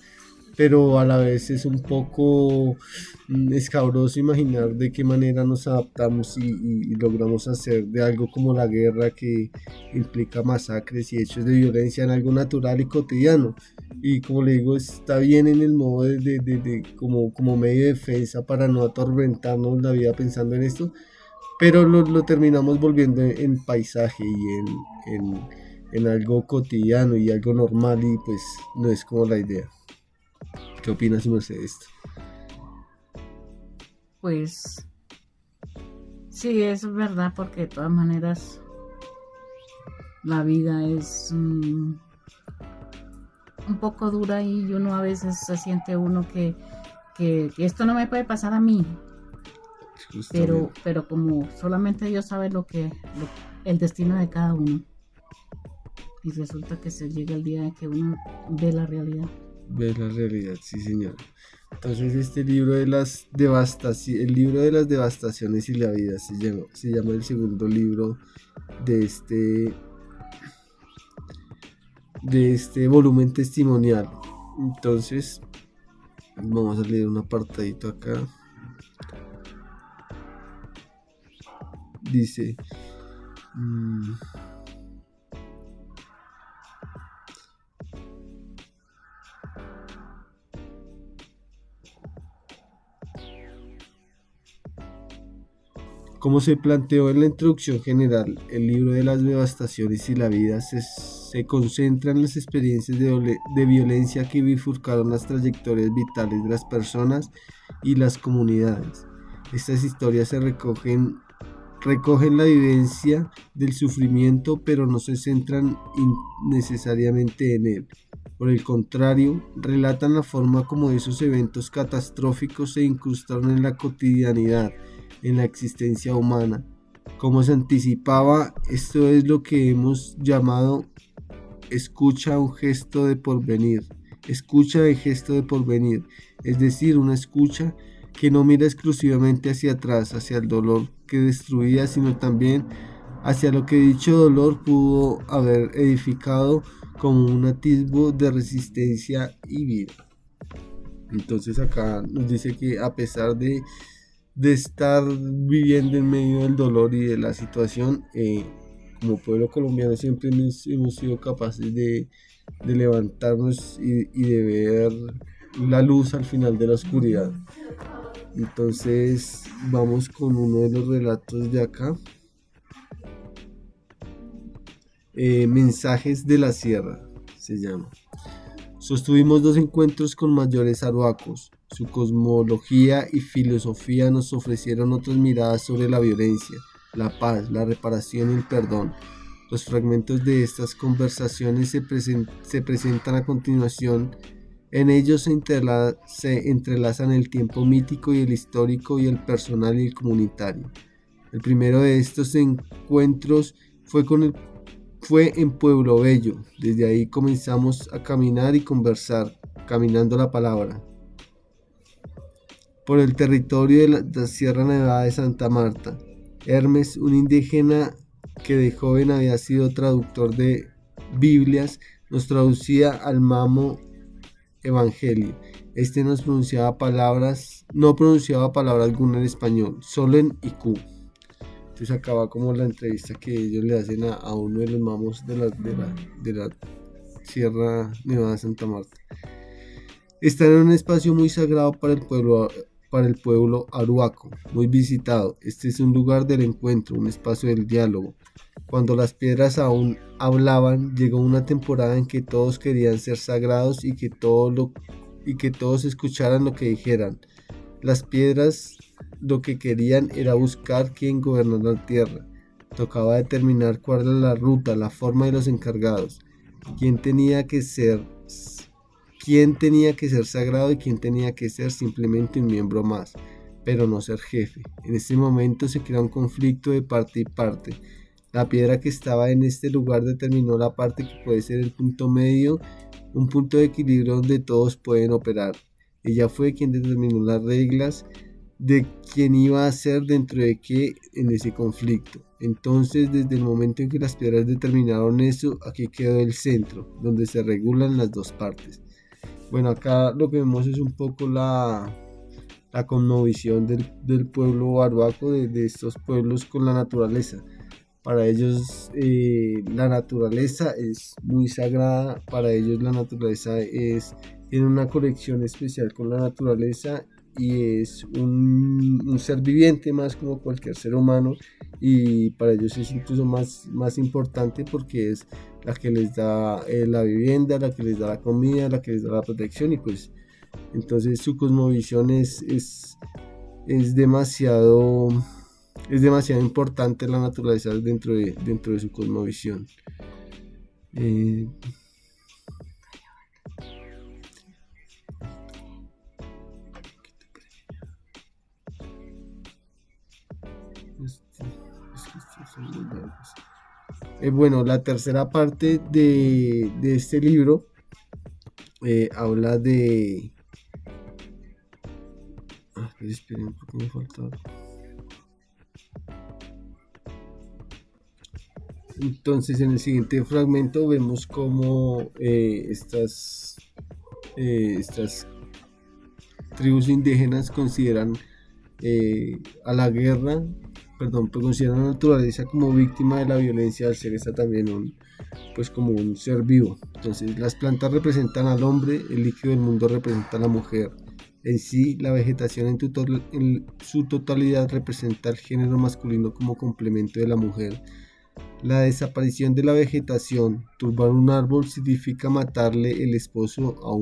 pero a la vez es un poco escabroso imaginar de qué manera nos adaptamos y logramos hacer de algo como la guerra, que implica masacres y hechos de violencia, en algo natural y cotidiano. Y como le digo, está bien en el modo como medio de defensa para no atormentarnos la vida pensando en esto, pero lo terminamos volviendo en paisaje y en algo cotidiano y algo normal, y pues no es como la idea. ¿Qué opinas, Mercedes, de esto? pues sí, eso es verdad, porque de todas maneras la vida es un poco dura y uno a veces se siente uno que esto no me puede pasar a mí, Justamente. pero como solamente Dios sabe el destino de cada uno, y resulta que se llega el día de que uno ve la realidad. Ver la realidad, sí señor. Entonces este libro de las devastaciones, el libro de las devastaciones y la vida se llama el segundo libro de este volumen testimonial. Entonces vamos a leer un apartadito acá. Dice, como se planteó en la introducción general, el libro de las devastaciones y la vida se concentra en las experiencias de violencia que bifurcaron las trayectorias vitales de las personas y las comunidades. Estas historias recogen la vivencia del sufrimiento, pero no se centran necesariamente en él. Por el contrario, relatan la forma como esos eventos catastróficos se incrustaron en la cotidianidad, en la existencia humana. Como se anticipaba, esto es lo que hemos llamado escucha un gesto de porvenir. Escucha de gesto de porvenir, es decir, una escucha que no mira exclusivamente hacia atrás, hacia el dolor que destruía, sino también hacia lo que dicho dolor pudo haber edificado como un atisbo de resistencia y vida. Entonces acá nos dice que a pesar de estar viviendo en medio del dolor y de la situación, como pueblo colombiano siempre hemos sido capaces de levantarnos y de ver la luz al final de la oscuridad. Entonces vamos con uno de los relatos de acá. Mensajes de la Sierra se llama. Sostuvimos 2 encuentros con mayores aruacos. Su cosmología y filosofía nos ofrecieron otras miradas sobre la violencia, la paz, la reparación y el perdón. Los fragmentos de estas conversaciones se presentan a continuación. En ellos se entrelazan el tiempo mítico y el histórico y el personal y el comunitario. El primero de estos encuentros fue en Pueblo Bello. Desde ahí comenzamos a caminar y conversar, caminando la palabra, por el territorio de la Sierra Nevada de Santa Marta. Hermes, un indígena que de joven había sido traductor de Biblias, nos traducía al Mamo Evangelio. Este no pronunciaba palabra alguna en español, solo en Iku. Entonces acaba como la entrevista que ellos le hacen a uno de los mamos de la Sierra Nevada de Santa Marta. Están en un espacio muy sagrado para el pueblo aruaco, muy visitado. Este es un lugar del encuentro, un espacio del diálogo. Cuando las piedras aún hablaban, llegó una temporada en que todos querían ser sagrados y que todos escucharan lo que dijeran. Las piedras lo que querían era buscar quién gobernara la tierra. Tocaba determinar cuál era la ruta, la forma de los encargados, quién tenía que ser sagrado y quién tenía que ser simplemente un miembro más, pero no ser jefe. En este momento se creó un conflicto de parte y parte. La piedra que estaba en este lugar determinó la parte que puede ser el punto medio, un punto de equilibrio donde todos pueden operar. Ella fue quien determinó las reglas de quién iba a ser dentro de qué en ese conflicto. Entonces, desde el momento en que las piedras determinaron eso, aquí quedó el centro, donde se regulan las dos partes. Bueno, acá lo que vemos es un poco la cosmovisión del pueblo aruaco, de estos pueblos con la naturaleza. Para ellos la naturaleza es muy sagrada, para ellos la naturaleza tiene una conexión especial con la naturaleza y es un ser viviente más como cualquier ser humano, y para ellos es incluso más importante porque es la que les da la vivienda, la que les da la comida, la que les da la protección, y pues entonces su cosmovisión es demasiado importante la naturaleza dentro de su cosmovisión. Bueno, la tercera parte de este libro habla de... esperen, porque me falta algo. Entonces, en el siguiente fragmento vemos cómo estas tribus indígenas consideran a la guerra, perdón, pues consideran a la naturaleza como víctima de la violencia, al ser esta también pues como un ser vivo. Entonces, las plantas representan al hombre, el líquido del mundo representa a la mujer. En sí, la vegetación en su totalidad representa al género masculino como complemento de la mujer. La desaparición de la vegetación, turbar un árbol, significa matarle el esposo a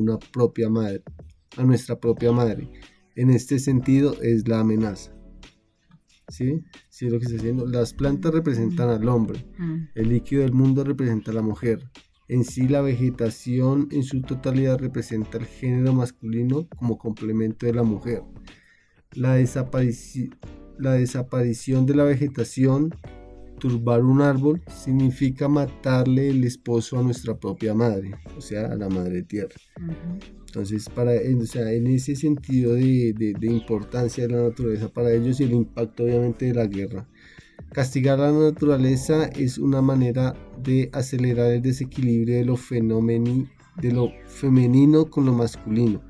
nuestra propia madre. En este sentido es la amenaza. ¿Sí? ¿Sí es lo que está diciendo? Las plantas representan al hombre, el líquido del mundo representa a la mujer. En sí, la vegetación en su totalidad representa al género masculino como complemento de la mujer. La desaparición de la vegetación, turbar un árbol, significa matarle el esposo a nuestra propia madre, o sea, a la madre tierra. Entonces, en ese sentido de importancia de la naturaleza para ellos y el impacto obviamente de la guerra. Castigar a la naturaleza es una manera de acelerar el desequilibrio de lo femenino con lo masculino.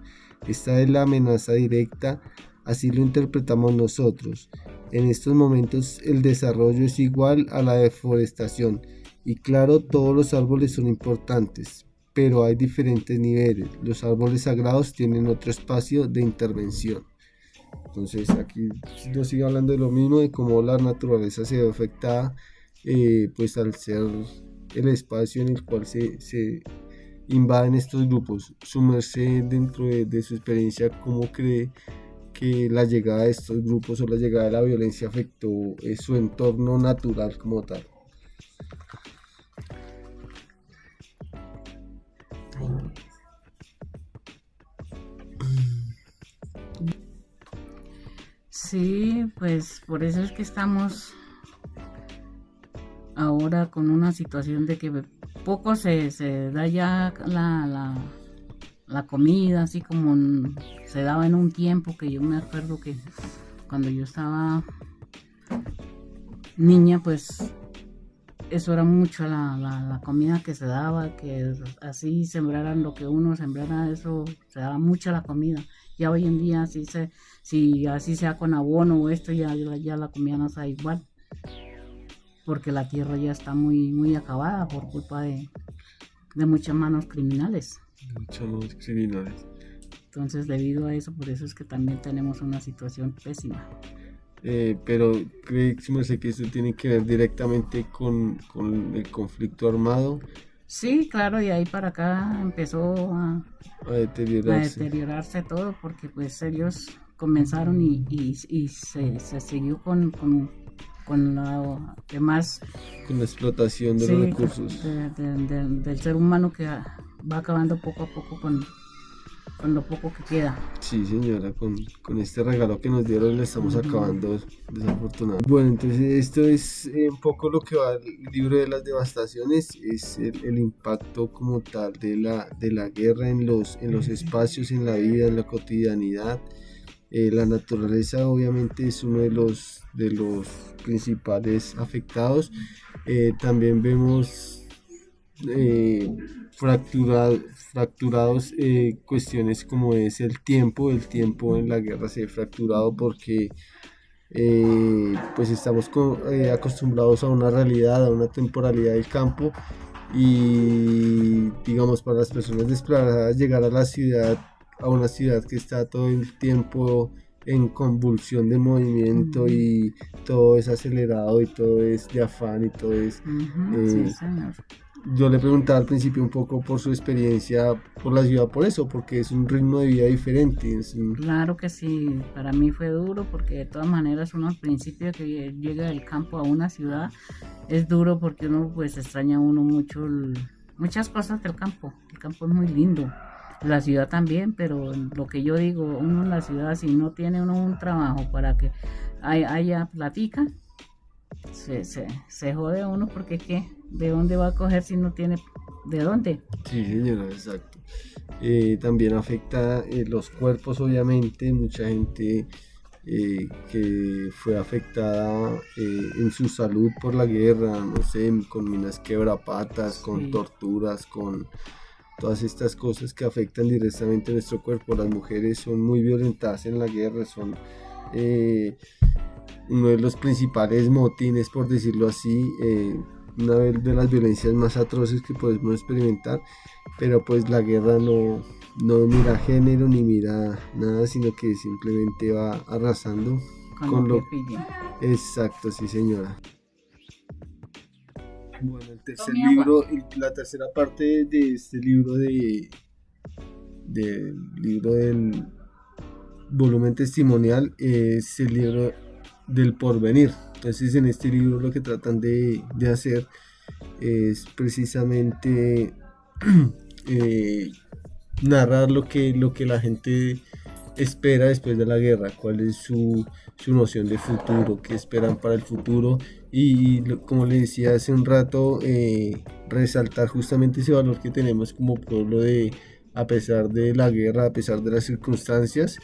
Esta es la amenaza directa, así lo interpretamos nosotros. En estos momentos el desarrollo es igual a la deforestación y claro, todos los árboles son importantes, pero hay diferentes niveles. Los árboles sagrados tienen otro espacio de intervención. Entonces aquí nos sigue hablando de lo mismo, de cómo la naturaleza se ve afectada pues al ser el espacio en el cual se invaden estos grupos. Su merced, dentro de su experiencia, ¿cómo cree que la llegada de estos grupos o la llegada de la violencia afectó su entorno natural como tal? Sí, pues por eso es que estamos ahora con una situación de que poco se da ya la comida, así como se daba en un tiempo, que yo me acuerdo que cuando yo estaba niña, pues eso era mucho la comida que se daba, que así sembraran lo que uno sembrara, eso se daba mucha la comida. Ya hoy en día, si así sea con abono o esto, ya la comida no está igual, porque la tierra ya está muy acabada por culpa de muchas manos criminales. Entonces, debido a eso, por eso es que también tenemos una situación pésima. Pero cree que eso tiene que ver directamente con el conflicto armado. Sí, claro, y ahí para acá empezó a deteriorarse todo, porque pues ellos comenzaron y se siguió con la demás, con la explotación de los recursos del ser humano, que va acabando poco a poco con lo poco que queda. Sí, señora, con este regalo que nos dieron le estamos acabando, desafortunadamente. Bueno, entonces esto es un poco lo que va el libro de las devastaciones, es el impacto como tal de la guerra en los espacios, en la vida, en la cotidianidad. La naturaleza obviamente es uno de los principales afectados. También vemos fracturados cuestiones como es el tiempo en la guerra se ve fracturado porque pues estamos acostumbrados a una realidad, a una temporalidad del campo, y digamos para las personas desplazadas llegar a una ciudad que está todo el tiempo en convulsión de movimiento y todo es acelerado y todo es de afán y todo es sí, señor. Yo le preguntaba al principio un poco por su experiencia por la ciudad, por eso, porque es un ritmo de vida diferente. Claro que sí, para mí fue duro, porque de todas maneras uno al principio que llega del campo a una ciudad es duro, porque uno pues extraña uno muchas cosas del campo. El campo es muy lindo, la ciudad también, pero lo que yo digo, uno en la ciudad, si no tiene uno un trabajo para que haya platica, se jode uno porque ¿qué? ¿De dónde va a coger si no tiene de dónde? Sí, señora, exacto. También afecta los cuerpos, obviamente, mucha gente que fue afectada en su salud por la guerra, no sé, con minas quebrapatas, con Sí, torturas, con todas estas cosas que afectan directamente a nuestro cuerpo. Las mujeres son muy violentadas en la guerra, son eh, uno de los principales motines, por decirlo así, una de las violencias más atroces que podemos experimentar, pero pues la guerra no mira género ni mira nada, sino que simplemente va arrasando con con lo que lo... pillen. Exacto, sí señora. Bueno, el tercer Tome agua. libro, la tercera parte de este libro del volumen testimonial es el libro del porvenir. Entonces en este libro lo que tratan de hacer es precisamente eh, narrar lo que la gente espera después de la guerra, cuál es su noción de futuro, qué esperan para el futuro y como le decía hace un rato, resaltar justamente ese valor que tenemos como pueblo de, a pesar de la guerra, a pesar de las circunstancias,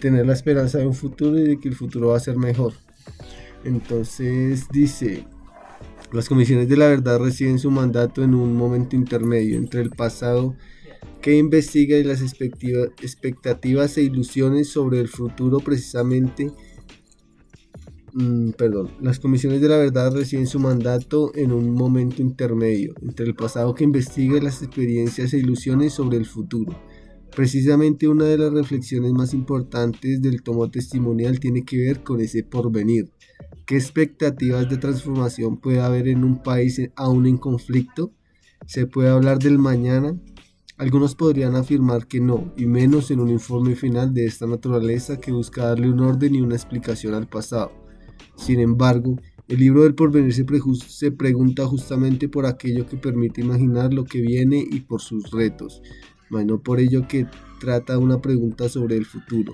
tener la esperanza de un futuro y de que el futuro va a ser mejor. Entonces dice, las comisiones de la verdad reciben su mandato en un momento intermedio entre el pasado que investiga y las expectativas e ilusiones sobre el futuro precisamente. Las comisiones de la verdad reciben su mandato en un momento intermedio entre el pasado que investiga y las experiencias e ilusiones sobre el futuro. Precisamente una de las reflexiones más importantes del tomo testimonial tiene que ver con ese porvenir. ¿Qué expectativas de transformación puede haber en un país aún en conflicto? ¿Se puede hablar del mañana? Algunos podrían afirmar que no, y menos en un informe final de esta naturaleza que busca darle un orden y una explicación al pasado. Sin embargo, el libro del porvenir se pregunta justamente por aquello que permite imaginar lo que viene y por sus retos, mas no por ello que trata una pregunta sobre el futuro.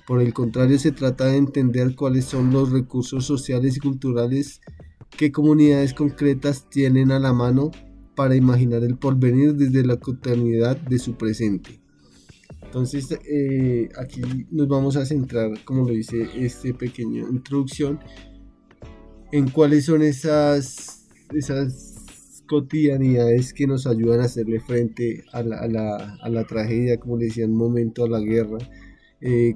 Por el contrario, se trata de entender cuáles son los recursos sociales y culturales que comunidades concretas tienen a la mano para imaginar el porvenir desde la cotidianidad de su presente. Entonces, aquí nos vamos a centrar, como lo dice este pequeña introducción, en cuáles son esas cotidianidades que nos ayudan a hacerle frente a la tragedia, como le decía en un momento, a la guerra,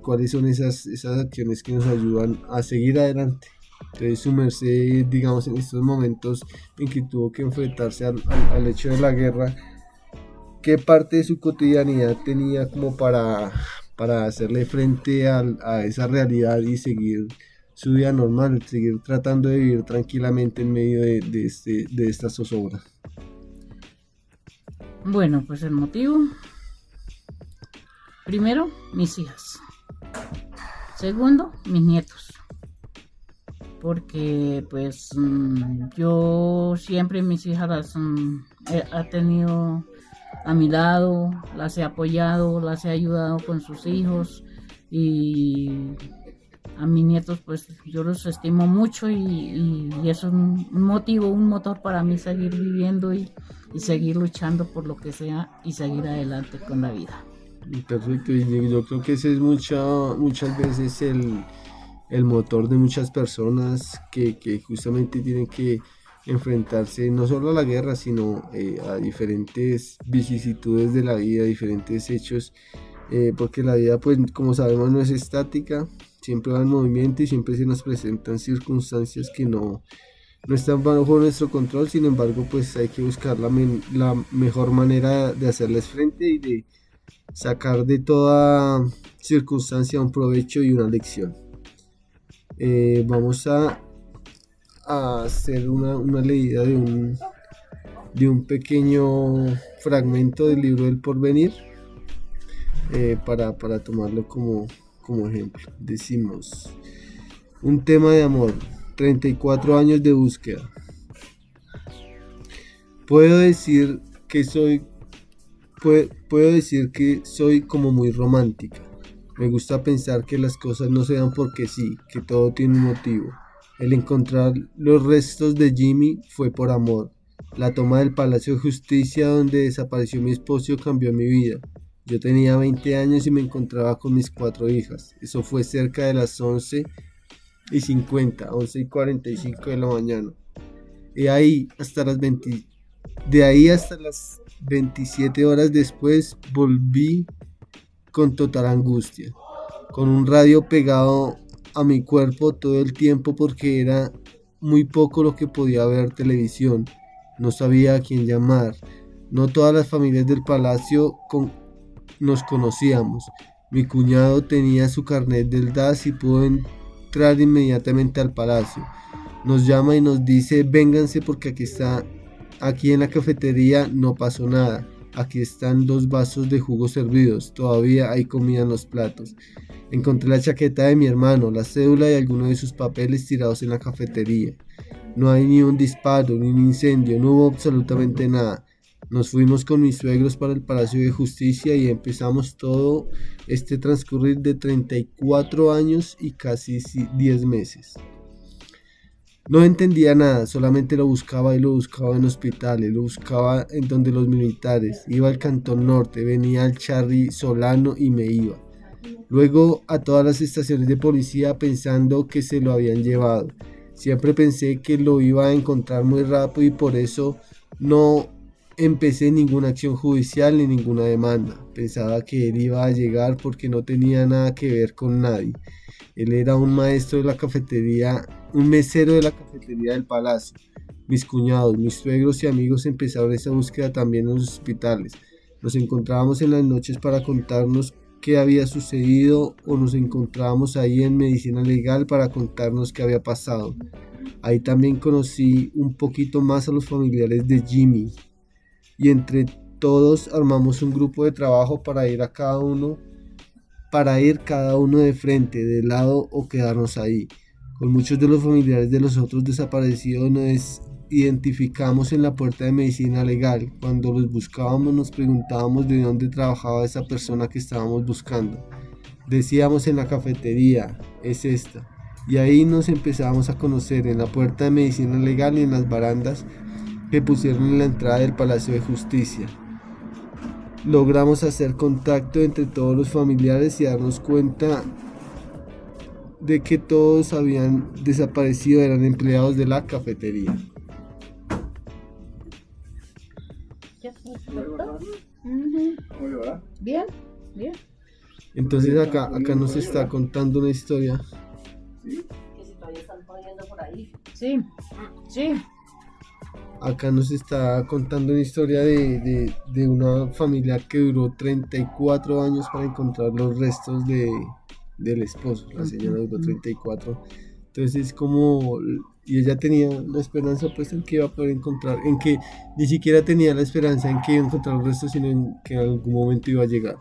cuáles son esas acciones que nos ayudan a seguir adelante. Entonces su merced, digamos, en estos momentos en que tuvo que enfrentarse al hecho de la guerra, ¿qué parte de su cotidianidad tenía como para hacerle frente a esa realidad y seguir su vida normal, seguir tratando de vivir tranquilamente en medio de esta zozobra? Bueno, pues el motivo, primero, mis hijas. Segundo, mis nietos. Porque pues yo siempre mis hijas las he tenido a mi lado, las he apoyado, las he ayudado con sus hijos y a mis nietos pues yo los estimo mucho y eso es un motivo, un motor para mí seguir viviendo y seguir luchando por lo que sea y seguir adelante con la vida. Perfecto, y yo creo que ese es muchas veces el motor de muchas personas que justamente tienen que enfrentarse no solo a la guerra, sino a diferentes vicisitudes de la vida, diferentes hechos, porque la vida, pues como sabemos, no es estática, siempre va en movimiento y siempre se nos presentan circunstancias que no están bajo nuestro control. Sin embargo, pues hay que buscar la mejor manera de hacerles frente y de sacar de toda circunstancia un provecho y una lección. Vamos a hacer una leída de un pequeño fragmento del libro del porvenir, para tomarlo como ejemplo. Decimos, un tema de amor, 34 años de búsqueda. Puedo decir que soy como muy romántica. Me gusta pensar que las cosas no se dan porque sí, que todo tiene un motivo. El encontrar los restos de Jimmy fue por amor. La toma del Palacio de Justicia donde desapareció mi esposo cambió mi vida. Yo tenía 20 años y me encontraba con mis 4 hijas. Eso fue cerca de las 11:50, 11:45 de la mañana. Y ahí hasta las 20, de ahí hasta las 27 horas después volví con total angustia, con un radio pegado a mi cuerpo todo el tiempo porque era muy poco lo que podía ver televisión. No sabía a quién llamar. No todas las familias del palacio nos conocíamos. Mi cuñado tenía su carnet del DAS y pudo entrar inmediatamente al palacio. Nos llama y nos dice, vénganse porque aquí en la cafetería no pasó nada. Aquí están 2 vasos de jugo servidos, todavía hay comida en los platos. Encontré la chaqueta de mi hermano, la cédula y algunos de sus papeles tirados en la cafetería. No hay ni un disparo, ni un incendio, no hubo absolutamente nada. Nos fuimos con mis suegros para el Palacio de Justicia y empezamos todo este transcurrir de 34 años y casi 10 meses. No entendía nada, solamente lo buscaba y lo buscaba en hospitales, lo buscaba en donde los militares, iba al Cantón Norte, venía al Charry Solano y me iba. Luego a todas las estaciones de policía pensando que se lo habían llevado. Siempre pensé que lo iba a encontrar muy rápido y por eso no empecé ninguna acción judicial ni ninguna demanda. Pensaba que él iba a llegar porque no tenía nada que ver con nadie. Él era un maestro de la cafetería, un mesero de la cafetería del palacio. Mis cuñados, mis suegros y amigos empezaron esa búsqueda también en los hospitales. Nos encontrábamos en las noches para contarnos qué había sucedido o nos encontrábamos ahí en medicina legal para contarnos qué había pasado. Ahí también conocí un poquito más a los familiares de Jimmy y entre todos armamos un grupo de trabajo para ir cada uno de frente, de lado o quedarnos ahí. Con muchos de los familiares de los otros desaparecidos nos identificamos en la puerta de medicina legal. Cuando los buscábamos nos preguntábamos de dónde trabajaba esa persona que estábamos buscando. Decíamos en la cafetería, es esta. Y ahí nos empezábamos a conocer en la puerta de medicina legal y en las barandas que pusieron en la entrada del Palacio de Justicia. Logramos hacer contacto entre todos los familiares y darnos cuenta de que todos habían desaparecido, eran empleados de la cafetería. Bien, bien. Entonces acá nos está contando una historia. Que si todavía están poniendo por ahí. Sí, sí. Acá nos está contando una historia de una familia que duró 34 años para encontrar los restos del esposo. La señora duró 34. Entonces y ella tenía la esperanza pues en que iba a poder encontrar, en que ni siquiera tenía la esperanza en que iba a encontrar los restos, sino en que en algún momento iba a llegar.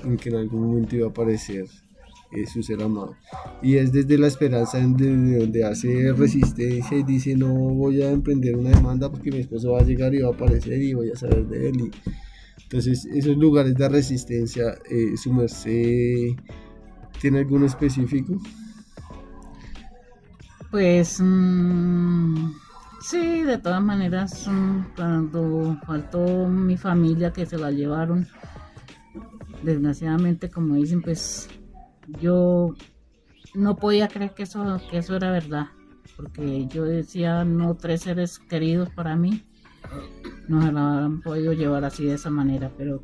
En que en algún momento iba a aparecer su ser amado. Y es desde la esperanza desde donde hace resistencia y dice no voy a emprender una demanda porque mi esposo va a llegar y va a aparecer y voy a saber de él. Entonces esos lugares de resistencia, su merced tiene alguno específico. Pues sí, de todas maneras, cuando faltó mi familia que se la llevaron, desgraciadamente, como dicen, pues yo no podía creer que eso era verdad, porque yo decía, no, 3 seres queridos para mí no se la han podido llevar así de esa manera, pero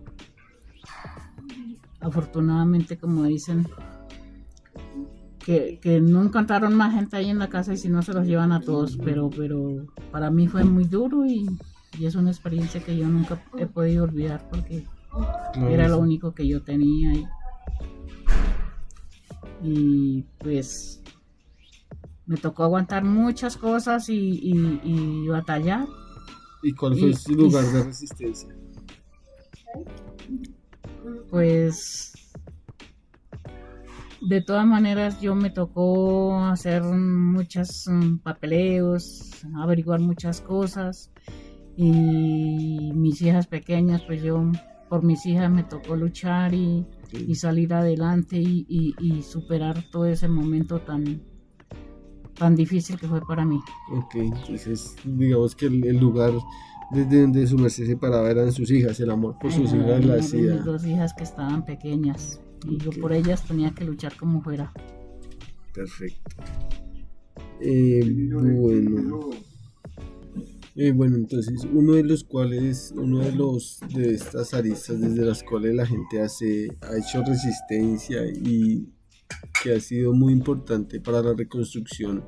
afortunadamente, como dicen, que no encontraron más gente ahí en la casa y si no se los llevan a todos, pero para mí fue muy duro y es una experiencia que yo nunca he podido olvidar porque era lo único que yo tenía y pues me tocó aguantar muchas cosas y batallar. ¿Y cuál fue su lugar de resistencia? Pues de todas maneras yo me tocó hacer muchos papeleos, averiguar muchas cosas y mis hijas pequeñas, pues yo por mis hijas me tocó luchar y salir adelante y superar todo ese momento tan difícil que fue para mí. Ok, entonces digamos que el lugar desde donde su merced se paraba eran sus hijas, el amor por sus hijas la Mis hacía. 2 hijas que estaban pequeñas y yo Ok. por ellas tenía que luchar como fuera. Perfecto. Bueno. Bueno, entonces uno de estas aristas desde las cuales la gente ha hecho resistencia y que ha sido muy importante para la reconstrucción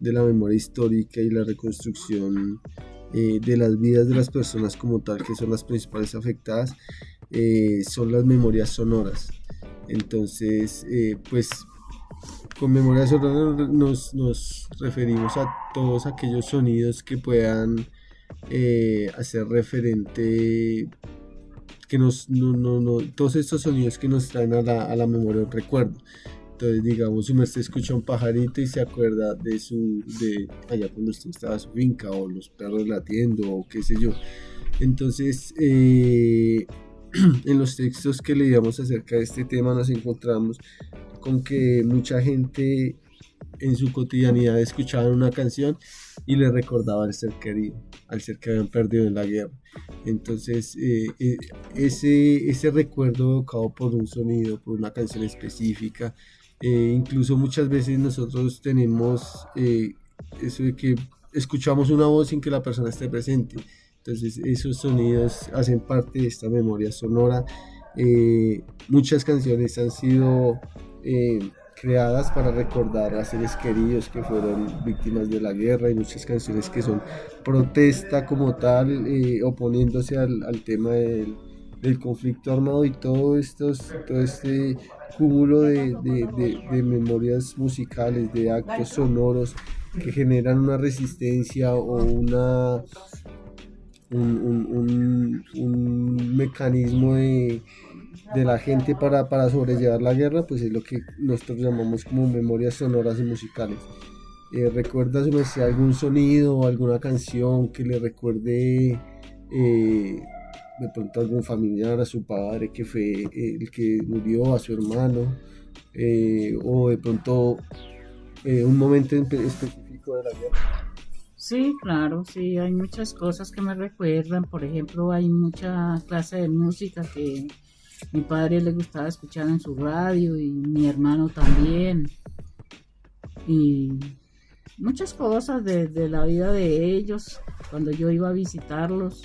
de la memoria histórica y la reconstrucción de las vidas de las personas como tal, que son las principales afectadas, son las memorias sonoras. Entonces, pues con memoria sonora nos referimos a todos aquellos sonidos que puedan hacer referente, todos estos sonidos que nos traen a la memoria un recuerdo. Entonces, digamos, si usted escucha un pajarito y se acuerda de allá cuando usted estaba en su finca, o los perros latiendo, o qué sé yo. Entonces, en los textos que leíamos acerca de este tema nos encontramos con que mucha gente en su cotidianidad escuchaba una canción y le recordaba al ser querido, al ser que habían perdido en la guerra. Entonces, ese recuerdo evocado por un sonido, por una canción específica, incluso muchas veces nosotros tenemos eso de que escuchamos una voz sin que la persona esté presente. Entonces, esos sonidos hacen parte de esta memoria sonora. Muchas canciones han sido creadas para recordar a seres queridos que fueron víctimas de la guerra, y muchas canciones que son protesta como tal, oponiéndose al tema del conflicto armado, y todo este cúmulo de memorias musicales, de actos sonoros que generan una resistencia o un mecanismo de la gente para sobrellevar la guerra, pues es lo que nosotros llamamos como memorias sonoras y musicales. ¿Recuerda su merced algún sonido o alguna canción que le recuerde de pronto a algún familiar, a su padre que fue el que murió, a su hermano, o de pronto un momento específico de la guerra? Sí, claro, sí, hay muchas cosas que me recuerdan. Por ejemplo, hay mucha clase de música que mi padre le gustaba escuchar en su radio y mi hermano también. Y muchas cosas de la vida de ellos. Cuando yo iba a visitarlos,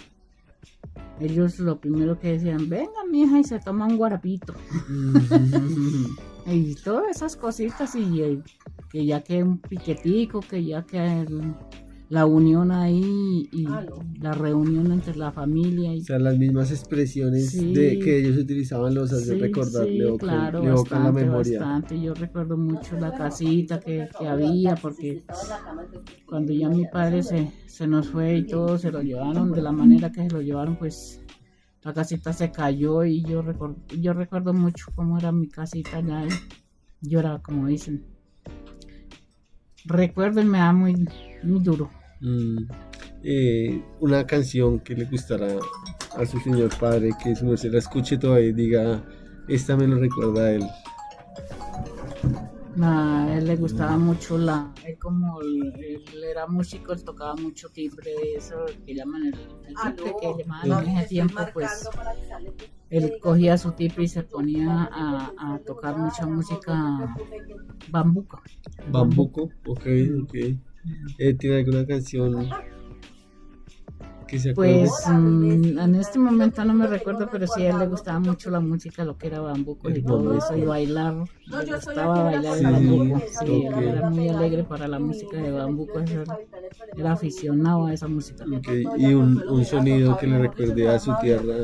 ellos lo primero que decían, venga mija, y se toma un guarapito. Y todas esas cositas, y que ya que un piquetico, que ya que la unión ahí y la reunión entre la familia. O sea, las mismas expresiones Sí, que ellos utilizaban los hacen sí, recordar, sí, claro, le evocan la memoria. bastante. Yo recuerdo mucho la casita que había, porque cuando ya mi padre se nos fue y todo, se lo llevaron de la manera que se lo llevaron, pues la casita se cayó, y yo recuerdo mucho cómo era mi casita allá, y lloraba, como dicen. Recuerdo y me da muy, muy duro. Una canción que le gustará a su señor padre, que su merced la escuche todavía y diga, esta me lo recuerda a él. A él le gustaba mucho él como él era músico, él tocaba mucho timbre, eso que llaman el timbre, que llamaban en ese tiempo, pues él cogía su timbre y se ponía a tocar mucha música bambuca. Bambuco, ok. ¿Tiene alguna canción que se acuerde? Pues en este momento no me recuerdo, pero sí a él le gustaba mucho la música, lo que era bambuco y todo eso, y bailar. Le gustaba bailar el bambuco. Sí, él era muy alegre para la música de bambuco, era aficionado a esa música. Okay. Y un sonido que le recuerde a su tierra.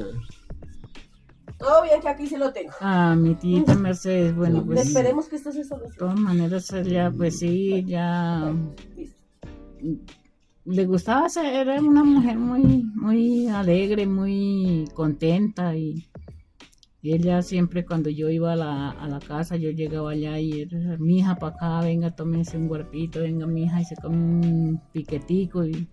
Todo bien, que aquí se lo tengo. A mi tita Mercedes, bueno, pues Esperemos que esto se solucione. de todas maneras ella, pues sí, ya le gustaba era una mujer muy, muy alegre, muy contenta, y ella siempre, cuando yo iba a la casa, yo llegaba allá y era, mi hija, para acá, venga, tómese un guarpito, venga mi hija, y se come un piquetico, y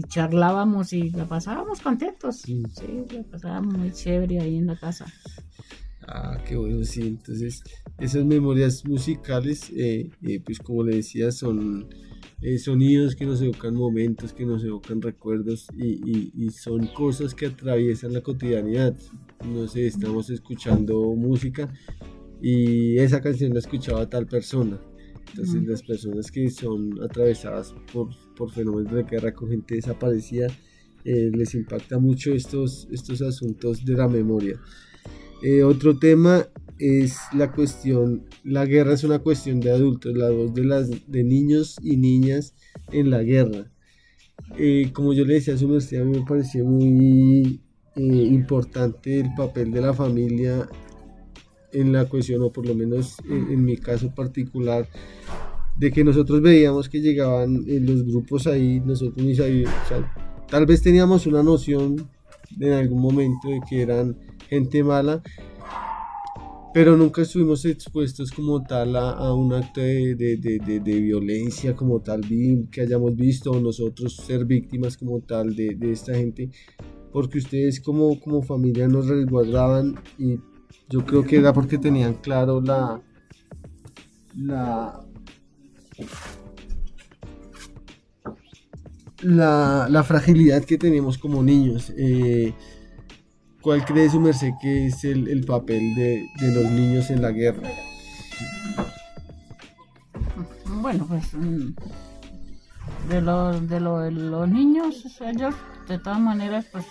charlábamos y la pasábamos contentos. Sí, la pasábamos muy chévere ahí en la casa. Ah, qué bueno, sí. Entonces, esas memorias musicales, pues como le decía, son sonidos que nos evocan momentos, que nos evocan recuerdos y son cosas que atraviesan la cotidianidad. No sé, estamos escuchando música y esa canción la escuchaba tal persona. Entonces, las personas que son atravesadas por fenómenos de guerra con gente desaparecida, les impacta mucho estos asuntos de la memoria. Otro tema es la cuestión, la guerra es una cuestión de adultos, la voz de niños y niñas en la guerra. Como yo le decía a su merced, a mí me pareció muy importante el papel de la familia en la cuestión, o por lo menos en mi caso particular, de que nosotros veíamos que llegaban los grupos ahí, nosotros ni sabíamos, o sea, tal vez teníamos una noción en algún momento de que eran gente mala, pero nunca estuvimos expuestos como tal a un acto de violencia como tal, que hayamos visto, o nosotros ser víctimas como tal de esta gente, porque ustedes como familia nos resguardaban, y yo creo que era porque tenían claro la, la fragilidad que tenemos como niños. ¿Cuál cree su merced que es el papel de los niños en la guerra? Bueno, pues de los niños, ellos de todas maneras pues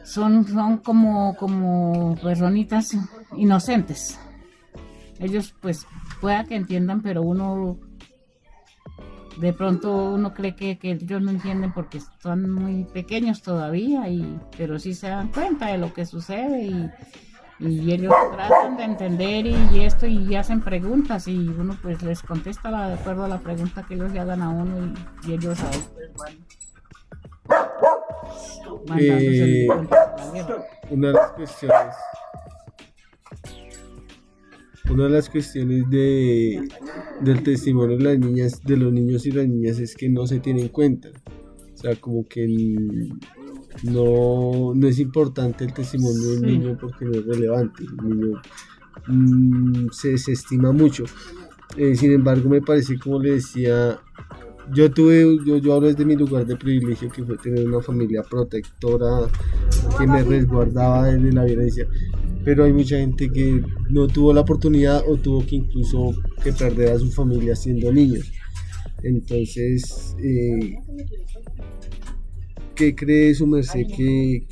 son como personitas inocentes. Ellos pues pueda que entiendan, pero uno de pronto uno cree que ellos no entienden porque están muy pequeños todavía, pero sí se dan cuenta de lo que sucede y ellos tratan de entender y hacen preguntas y uno pues les contesta de acuerdo a la pregunta que ellos le hagan a uno y ellos ahí pues van dándose cuenta de la guerra. Una de las cuestiones del testimonio de los niños y las niñas es que no se tiene en cuenta. O sea, como que no es importante el testimonio del niño porque no es relevante. El niño se estima mucho. Sin embargo, me parece, como le decía, yo hablo desde mi lugar de privilegio, que fue tener una familia protectora que me resguardaba de la violencia. Pero hay mucha gente que no tuvo la oportunidad o tuvo que incluso que perder a su familia siendo niños. Entonces, ¿qué cree su merced que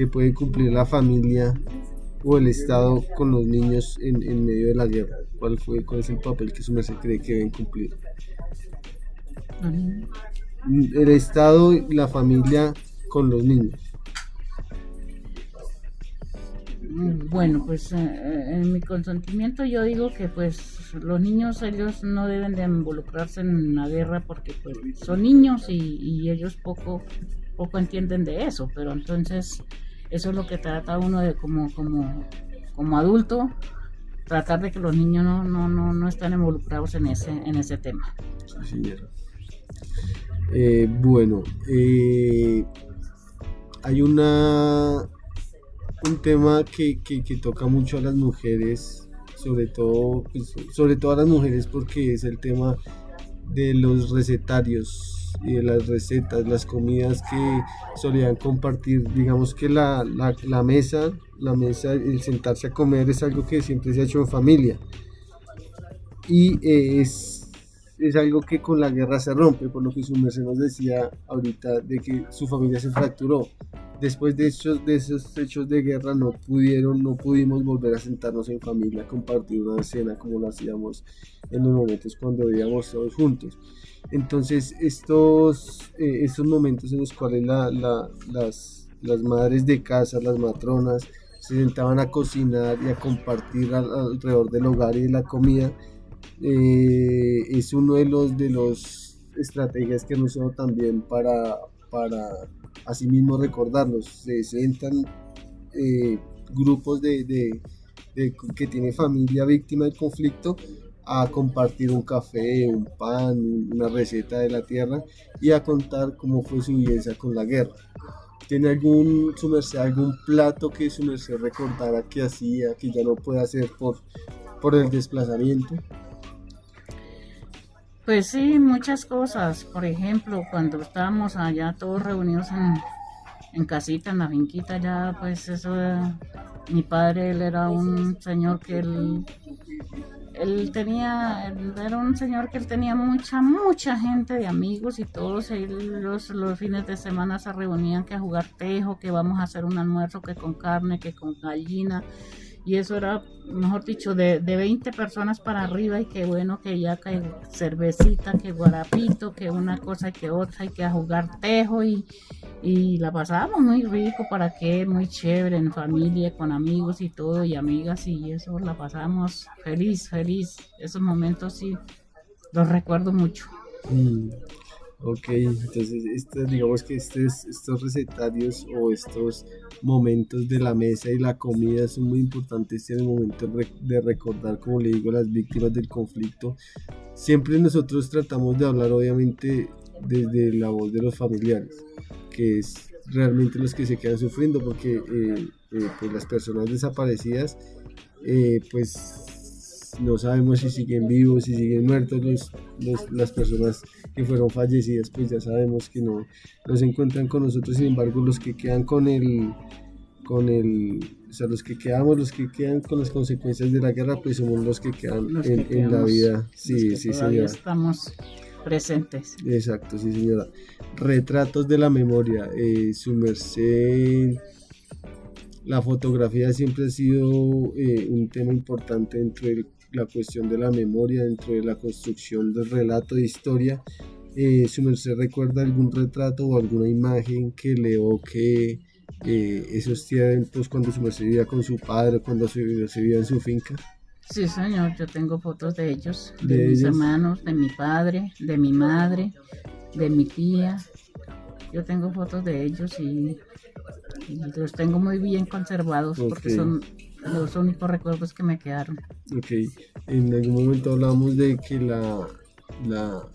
puede cumplir la familia o el Estado con los niños en medio de la guerra? ¿Cuál es el papel que su merced cree que deben cumplir? El Estado y la familia con los niños. Bueno, pues en mi consentimiento yo digo que pues los niños ellos no deben de involucrarse en la guerra porque pues son niños y ellos poco entienden de eso, pero entonces eso es lo que trata uno de como adulto, tratar de que los niños no estén involucrados en ese tema. Sí, señora. Bueno, hay un tema que toca mucho a las mujeres, sobre todo a las mujeres, porque es el tema de los recetarios y de las recetas, las comidas que solían compartir. Digamos que la mesa, el sentarse a comer es algo que siempre se ha hecho en familia y es algo que con la guerra se rompe, por lo que su merced nos decía ahorita de que su familia se fracturó. Después de esos hechos de guerra no pudimos volver a sentarnos en familia a compartir una cena como lo hacíamos en los momentos cuando vivíamos todos juntos. Entonces estos momentos en los cuales las madres de casa, las matronas, se sentaban a cocinar y a compartir alrededor del hogar y de la comida, es uno de los estrategias que hemos usado también para asimismo recordarlos. Se sientan grupos que tiene familia víctima del conflicto a compartir un café, un pan, una receta de la tierra y a contar cómo fue su vivencia con la guerra. ¿Tiene su merced, algún plato que su merced recordara que hacía, que ya no puede hacer por el desplazamiento? Pues sí, muchas cosas. Por ejemplo, cuando estábamos allá todos reunidos en casita, en la finquita, ya pues eso, mi padre, él era un señor que él era un señor que él tenía mucha gente de amigos y todos los fines de semana se reunían que a jugar tejo, que vamos a hacer un almuerzo, que con carne, que con gallina. Y eso era, mejor dicho, de 20 personas para arriba y qué bueno que ya que cervecita, que guarapito, que una cosa y que otra y que a jugar tejo y la pasábamos muy rico, para qué, muy chévere, en familia, con amigos y todo y amigas y eso la pasamos feliz, esos momentos sí los recuerdo mucho. Mm, ok, entonces digamos que estos recetarios o estos momentos de la mesa y la comida son muy importantes en el momento de recordar, como le digo, a las víctimas del conflicto. Siempre nosotros tratamos de hablar obviamente desde la voz de los familiares, que es realmente los que se quedan sufriendo, porque pues las personas desaparecidas, pues no sabemos si siguen vivos, si siguen muertos, las personas que fueron fallecidas, pues ya sabemos que no se encuentran con nosotros. Sin embargo, los que quedan o sea, los que quedan con las consecuencias de la guerra, pues somos los que quedan Los que en la quedamos, vida. los Sí, que sí, todavía señora. estamos presentes. Exacto, sí, señora. Retratos de la memoria. Su merced, la fotografía siempre ha sido un tema importante dentro de la cuestión de la memoria, dentro de la construcción del relato de historia. Su merced recuerda algún retrato o alguna imagen que le evoque esos tiempos cuando su merced vivía con su padre, cuando se vivía en su finca. Sí, señor, yo tengo fotos de ellos, de De mis ellos. hermanos, de mi padre, de mi madre, de mi tía. Yo tengo fotos de ellos y los tengo muy bien conservados porque Ok. son los únicos recuerdos que me quedaron. Ok, en algún momento hablamos de que la, la,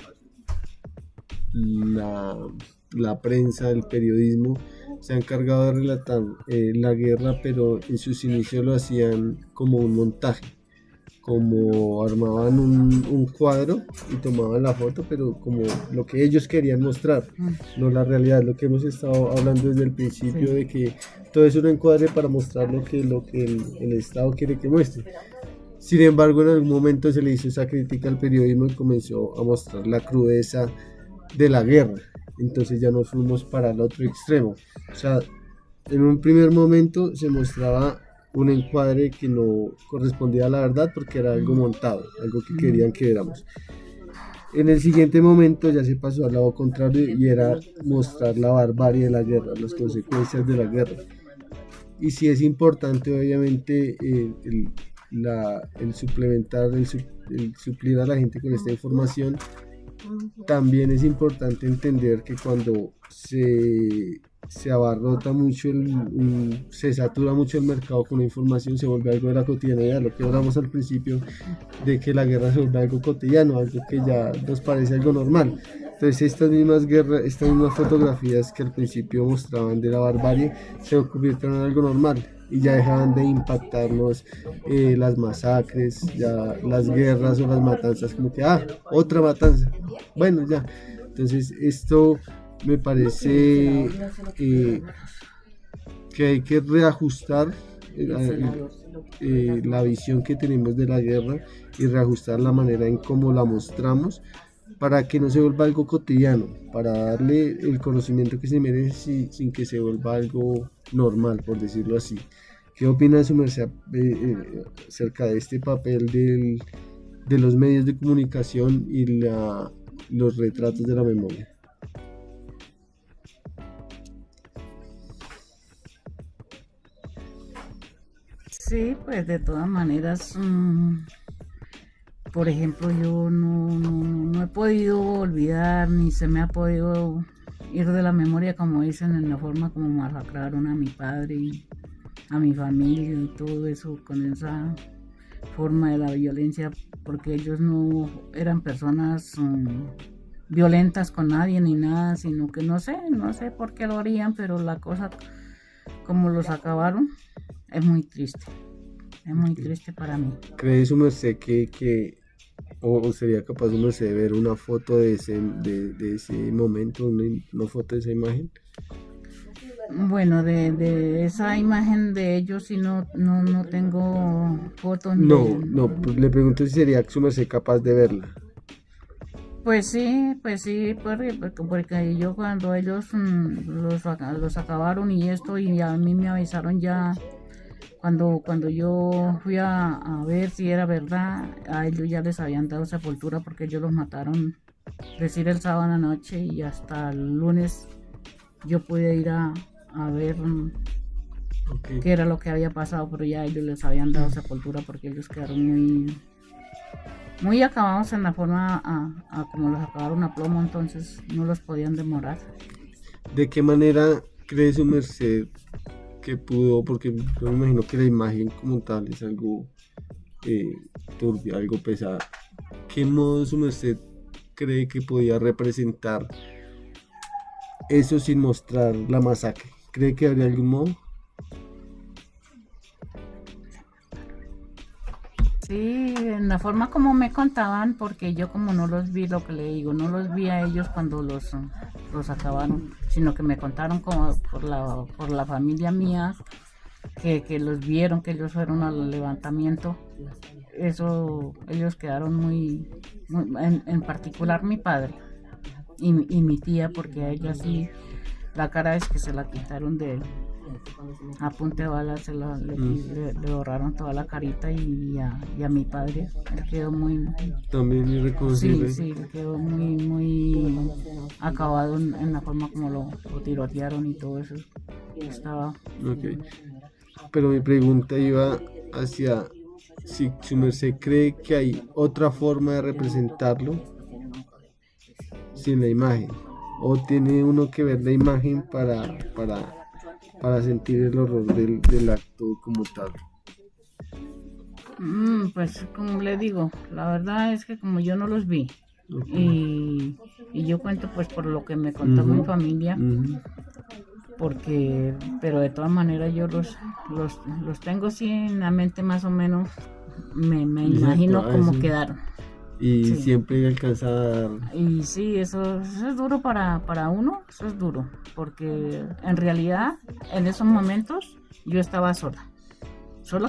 la prensa, el periodismo, se ha encargado de relatar la guerra, pero en sus inicios lo hacían como un montaje, como armaban un cuadro y tomaban la foto, pero como lo que ellos querían mostrar, no la realidad, lo que hemos estado hablando desde el principio, Sí. de que todo es un encuadre para mostrar lo que el Estado quiere que muestre. Sin embargo, en algún momento se le hizo esa crítica al periodismo y comenzó a mostrar la crudeza de la guerra. Entonces ya nos fuimos para el otro extremo. O sea, en un primer momento se mostraba un encuadre que no correspondía a la verdad porque era algo montado, algo que querían que viéramos. En el siguiente momento ya se pasó al lado contrario y era mostrar la barbarie de la guerra, las consecuencias de la guerra. Y sí es importante, obviamente, el suplementar, el suplir a la gente con esta información. También es importante entender que cuando se abarrota mucho, se satura mucho el mercado con la información, se vuelve algo de la cotidianidad, lo que hablamos al principio, de que la guerra se vuelve algo cotidiano, algo que ya nos parece algo normal. Entonces estas mismas guerras, estas mismas fotografías que al principio mostraban de la barbarie, se convirtieron en algo normal y ya dejaban de impactarnos las masacres, ya las guerras o las matanzas, como que, otra matanza, bueno, ya. Entonces esto me parece que hay que reajustar la visión que tenemos de la guerra y reajustar la manera en cómo la mostramos para que no se vuelva algo cotidiano, para darle el conocimiento que se merece sin que se vuelva algo normal, por decirlo así. ¿Qué opina su merced acerca de este papel de los medios de comunicación y los retratos de la memoria? Sí, pues de todas maneras, por ejemplo, yo no he podido olvidar ni se me ha podido ir de la memoria, como dicen, en la forma como masacraron a mi padre y a mi familia y todo eso, con esa forma de la violencia, porque ellos no eran personas violentas con nadie ni nada, sino que no sé por qué lo harían, pero la cosa como los acabaron es muy triste para mí. ¿Cree su merced o sería capaz su merced de ver una foto de ese momento, una foto de esa imagen? Bueno, de esa imagen de ellos sí no tengo fotos. No, pues le pregunto si sería su merced capaz de verla. Pues sí, porque yo cuando ellos los acabaron y esto, y a mí me avisaron ya, cuando yo fui a ver si era verdad, a ellos ya les habían dado sepultura porque ellos los mataron, decir el sábado en la noche, y hasta el lunes yo pude ir a ver Okay. qué era lo que había pasado, pero ya ellos les habían dado sepultura porque ellos quedaron muy acabados en la forma a como los acabaron a plomo, entonces no los podían demorar. ¿De qué manera cree su merced que pudo? Porque yo me imagino que la imagen como tal es algo turbia, algo pesada. ¿Qué modo su merced cree que podía representar eso sin mostrar la masacre? ¿Cree que habría algún modo? Sí, en la forma como me contaban, porque yo como no los vi, lo que le digo, no los vi a ellos cuando los acabaron, sino que me contaron como por la familia mía, que los vieron, que ellos fueron al levantamiento. Eso, ellos quedaron muy en particular mi padre y mi tía, porque a ella sí, la cara es que se la quitaron a punta de bala, le borraron toda la carita, y a mi padre, él quedó También irreconocible. sí, él quedó muy acabado en la forma como lo tirotearon y todo eso. Estaba... Okay. Pero mi pregunta iba hacia si su merced cree que hay otra forma de representarlo sin la imagen, o tiene uno que ver la imagen para sentir el horror del acto como tal. Pues como le digo, la verdad es que como yo no los vi, y yo cuento pues por lo que me contó mi familia, pero de todas maneras yo los tengo así en la mente, más o menos me imagino cómo quedaron. Y Sí. siempre alcanza a dar. Y sí, eso es duro para uno, eso es duro, porque en realidad en esos momentos yo estaba sola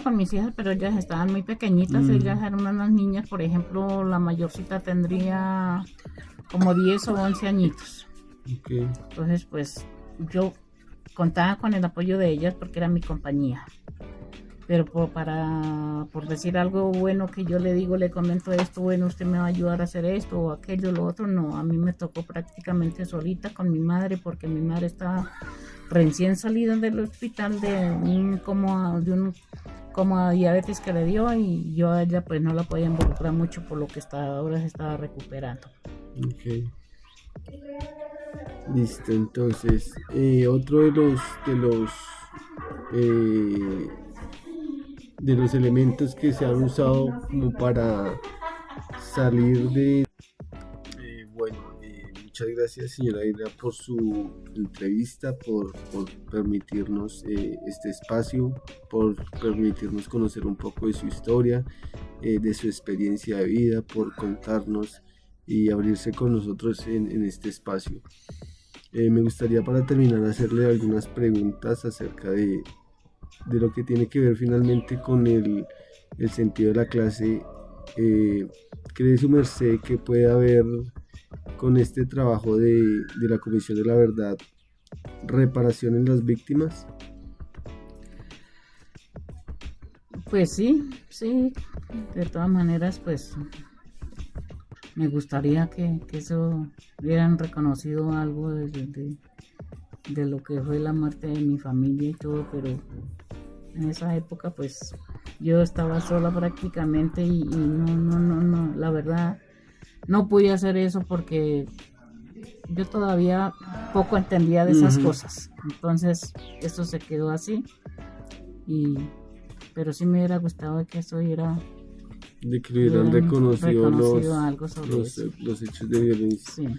con mis hijas, pero ellas estaban muy pequeñitas, ellas eran unas niñas, por ejemplo, la mayorcita tendría como 10 o 11 añitos. Okay. Entonces, pues yo contaba con el apoyo de ellas porque era mi compañía. Pero por decir algo bueno que yo le digo, le comento esto, bueno, usted me va a ayudar a hacer esto o aquello, lo otro, no, a mí me tocó prácticamente solita con mi madre, porque mi madre estaba recién salida del hospital de un como diabetes que le dio, y yo a ella pues no la podía involucrar mucho por lo que ahora se estaba recuperando. Okay. Listo, entonces otro de los elementos que se han usado como para salir de... muchas gracias, señora Ira, por su entrevista, por permitirnos este espacio, por permitirnos conocer un poco de su historia, de su experiencia de vida, por contarnos y abrirse con nosotros en este espacio. Me gustaría, para terminar, hacerle algunas preguntas acerca de lo que tiene que ver finalmente con el sentido de la clase. ¿Cree su merced que puede haber con este trabajo de la Comisión de la Verdad reparación en las víctimas? Pues sí, de todas maneras, pues me gustaría que eso hubieran reconocido algo de lo que fue la muerte de mi familia y todo, pero en esa época pues yo estaba sola prácticamente, y no, la verdad no pude hacer eso porque yo todavía poco entendía de esas cosas, entonces eso se quedó así, pero sí me hubiera gustado que eso hubiera De que le hubieran hubieran reconocido algo sobre eso. los hechos de violencia.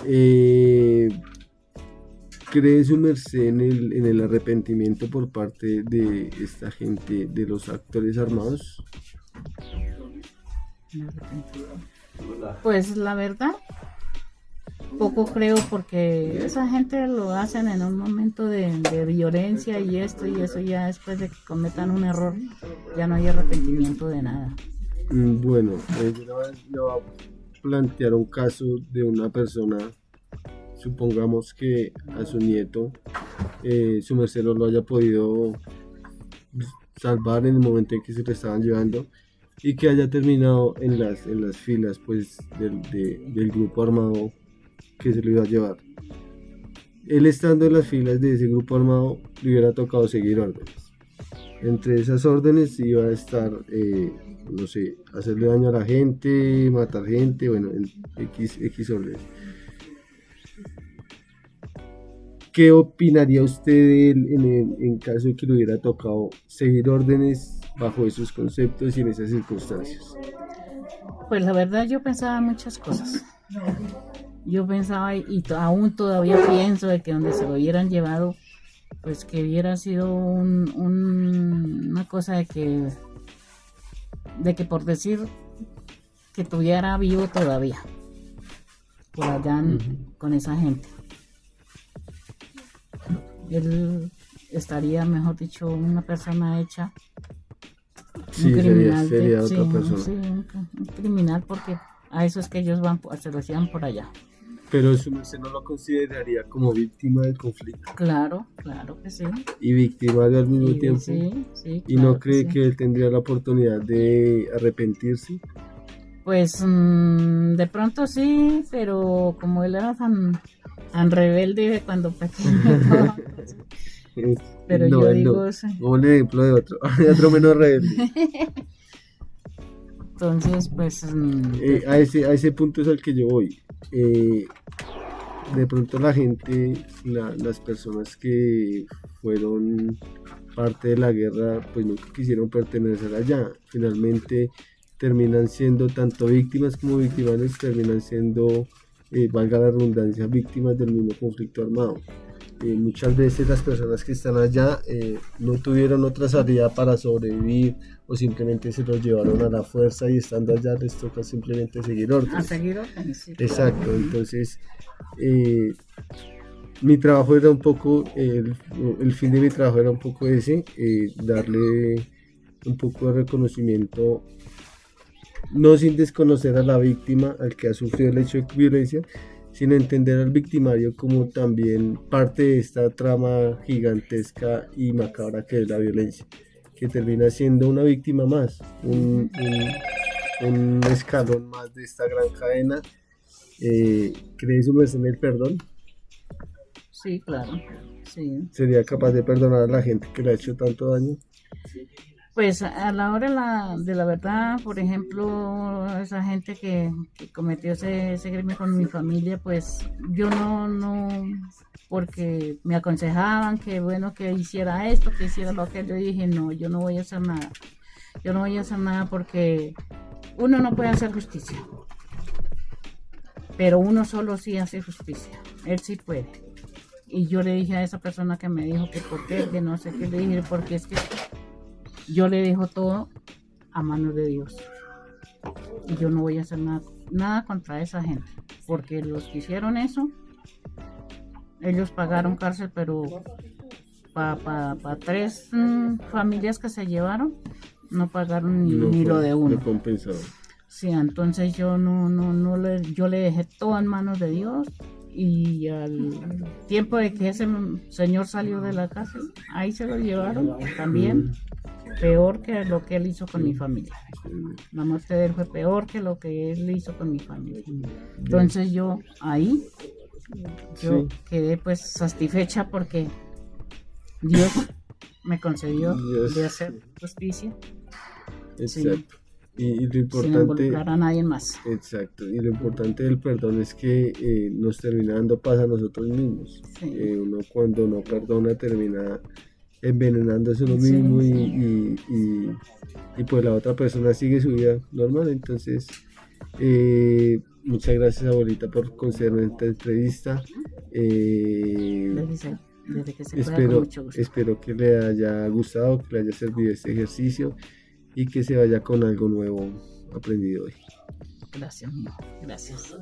Sí. ¿Cree su merced en el arrepentimiento por parte de esta gente, de los actores armados? Pues la verdad, poco creo, porque esa gente lo hacen en un momento de violencia y esto y eso, ya después de que cometan un error ya no hay arrepentimiento de nada. Bueno, yo le voy a plantear un caso de una persona. Supongamos que a su nieto su merced no lo haya podido salvar en el momento en que se lo estaban llevando y que haya terminado en las filas pues del grupo armado que se lo iba a llevar. Él estando en las filas de ese grupo armado le hubiera tocado seguir órdenes. Entre esas órdenes iba a estar, no sé, hacerle daño a la gente, matar gente, bueno, en X órdenes. ¿Qué opinaría usted en caso de que le hubiera tocado seguir órdenes bajo esos conceptos y en esas circunstancias? Pues la verdad yo pensaba muchas cosas. Yo pensaba y aún todavía pienso de que donde se lo hubieran llevado, pues que hubiera sido una cosa de que por decir que estuviera vivo todavía por allá con esa gente. Él estaría, mejor dicho, una persona hecha. Sí, un criminal, sería otra persona. Sí, un criminal, porque a eso es que ellos se lo llevan por allá. Pero su merced no lo consideraría como víctima del conflicto. Claro que sí. Y victimario al mismo tiempo. Sí, ¿Y claro no cree que él tendría la oportunidad de arrepentirse? Pues de pronto sí, pero como él era tan rebelde de cuando pequeño. Pero No, yo él digo, no. Un ejemplo de otro menos rebelde. Entonces, pues a ese punto es al que yo voy. De pronto la gente, las personas que fueron parte de la guerra, pues nunca quisieron pertenecer allá. Finalmente terminan siendo tanto víctimas como victimarios, terminan siendo, valga la redundancia, víctimas del mismo conflicto armado. Muchas veces las personas que están allá no tuvieron otra salida para sobrevivir o simplemente se los llevaron a la fuerza y estando allá les toca simplemente seguir órdenes. A seguir órdenes, sí. Exacto, entonces mi trabajo era un poco, el fin de mi trabajo era un poco ese, darle un poco de reconocimiento, no sin desconocer a la víctima, al que ha sufrido el hecho de violencia, sino entender al victimario como también parte de esta trama gigantesca y macabra que es la violencia, que termina siendo una víctima más, un escalón más de esta gran cadena. ¿Cree su merced en el perdón? Sí, claro, sí. ¿Sería capaz de perdonar a la gente que le ha hecho tanto daño? Pues a la hora de la verdad, por ejemplo, esa gente que cometió ese crimen con mi familia, pues yo no, porque me aconsejaban que bueno, que hiciera esto, que hiciera lo que yo dije, no, yo no voy a hacer nada. Yo no voy a hacer nada porque uno no puede hacer justicia, pero uno solo sí hace justicia, él sí puede. Y yo le dije a esa persona que me dijo que por qué, que no sé qué, le dije, porque es que yo le dejo todo a manos de Dios. Y yo no voy a hacer nada contra esa gente. Porque los que hicieron eso, ellos pagaron cárcel, pero para 3 familias que se llevaron, no pagaron ni lo de uno. Compensado. Sí, entonces yo yo le dejé todo en manos de Dios. Y al tiempo de que ese señor salió de la cárcel, ahí se lo llevaron también. Peor que lo que él hizo con mi familia. La muerte de él fue peor que lo que él hizo con mi familia. Entonces yo ahí quedé pues satisfecha porque Dios me concedió de hacer justicia. Exacto. Sí. Y lo importante, sin involucrar a nadie más. Exacto, y lo importante del perdón es que nos termina dando paz a nosotros mismos. Sí. Uno cuando no perdona termina envenenándose uno Sí, mismo sí. y pues la otra persona sigue su vida normal. Entonces, muchas gracias, abuelita, por concederme esta entrevista. Eh, Desde que se pueda, con mucho gusto. espero que le haya gustado, que le haya servido este ejercicio y que se vaya con algo nuevo aprendido hoy. Gracias, mío. Gracias.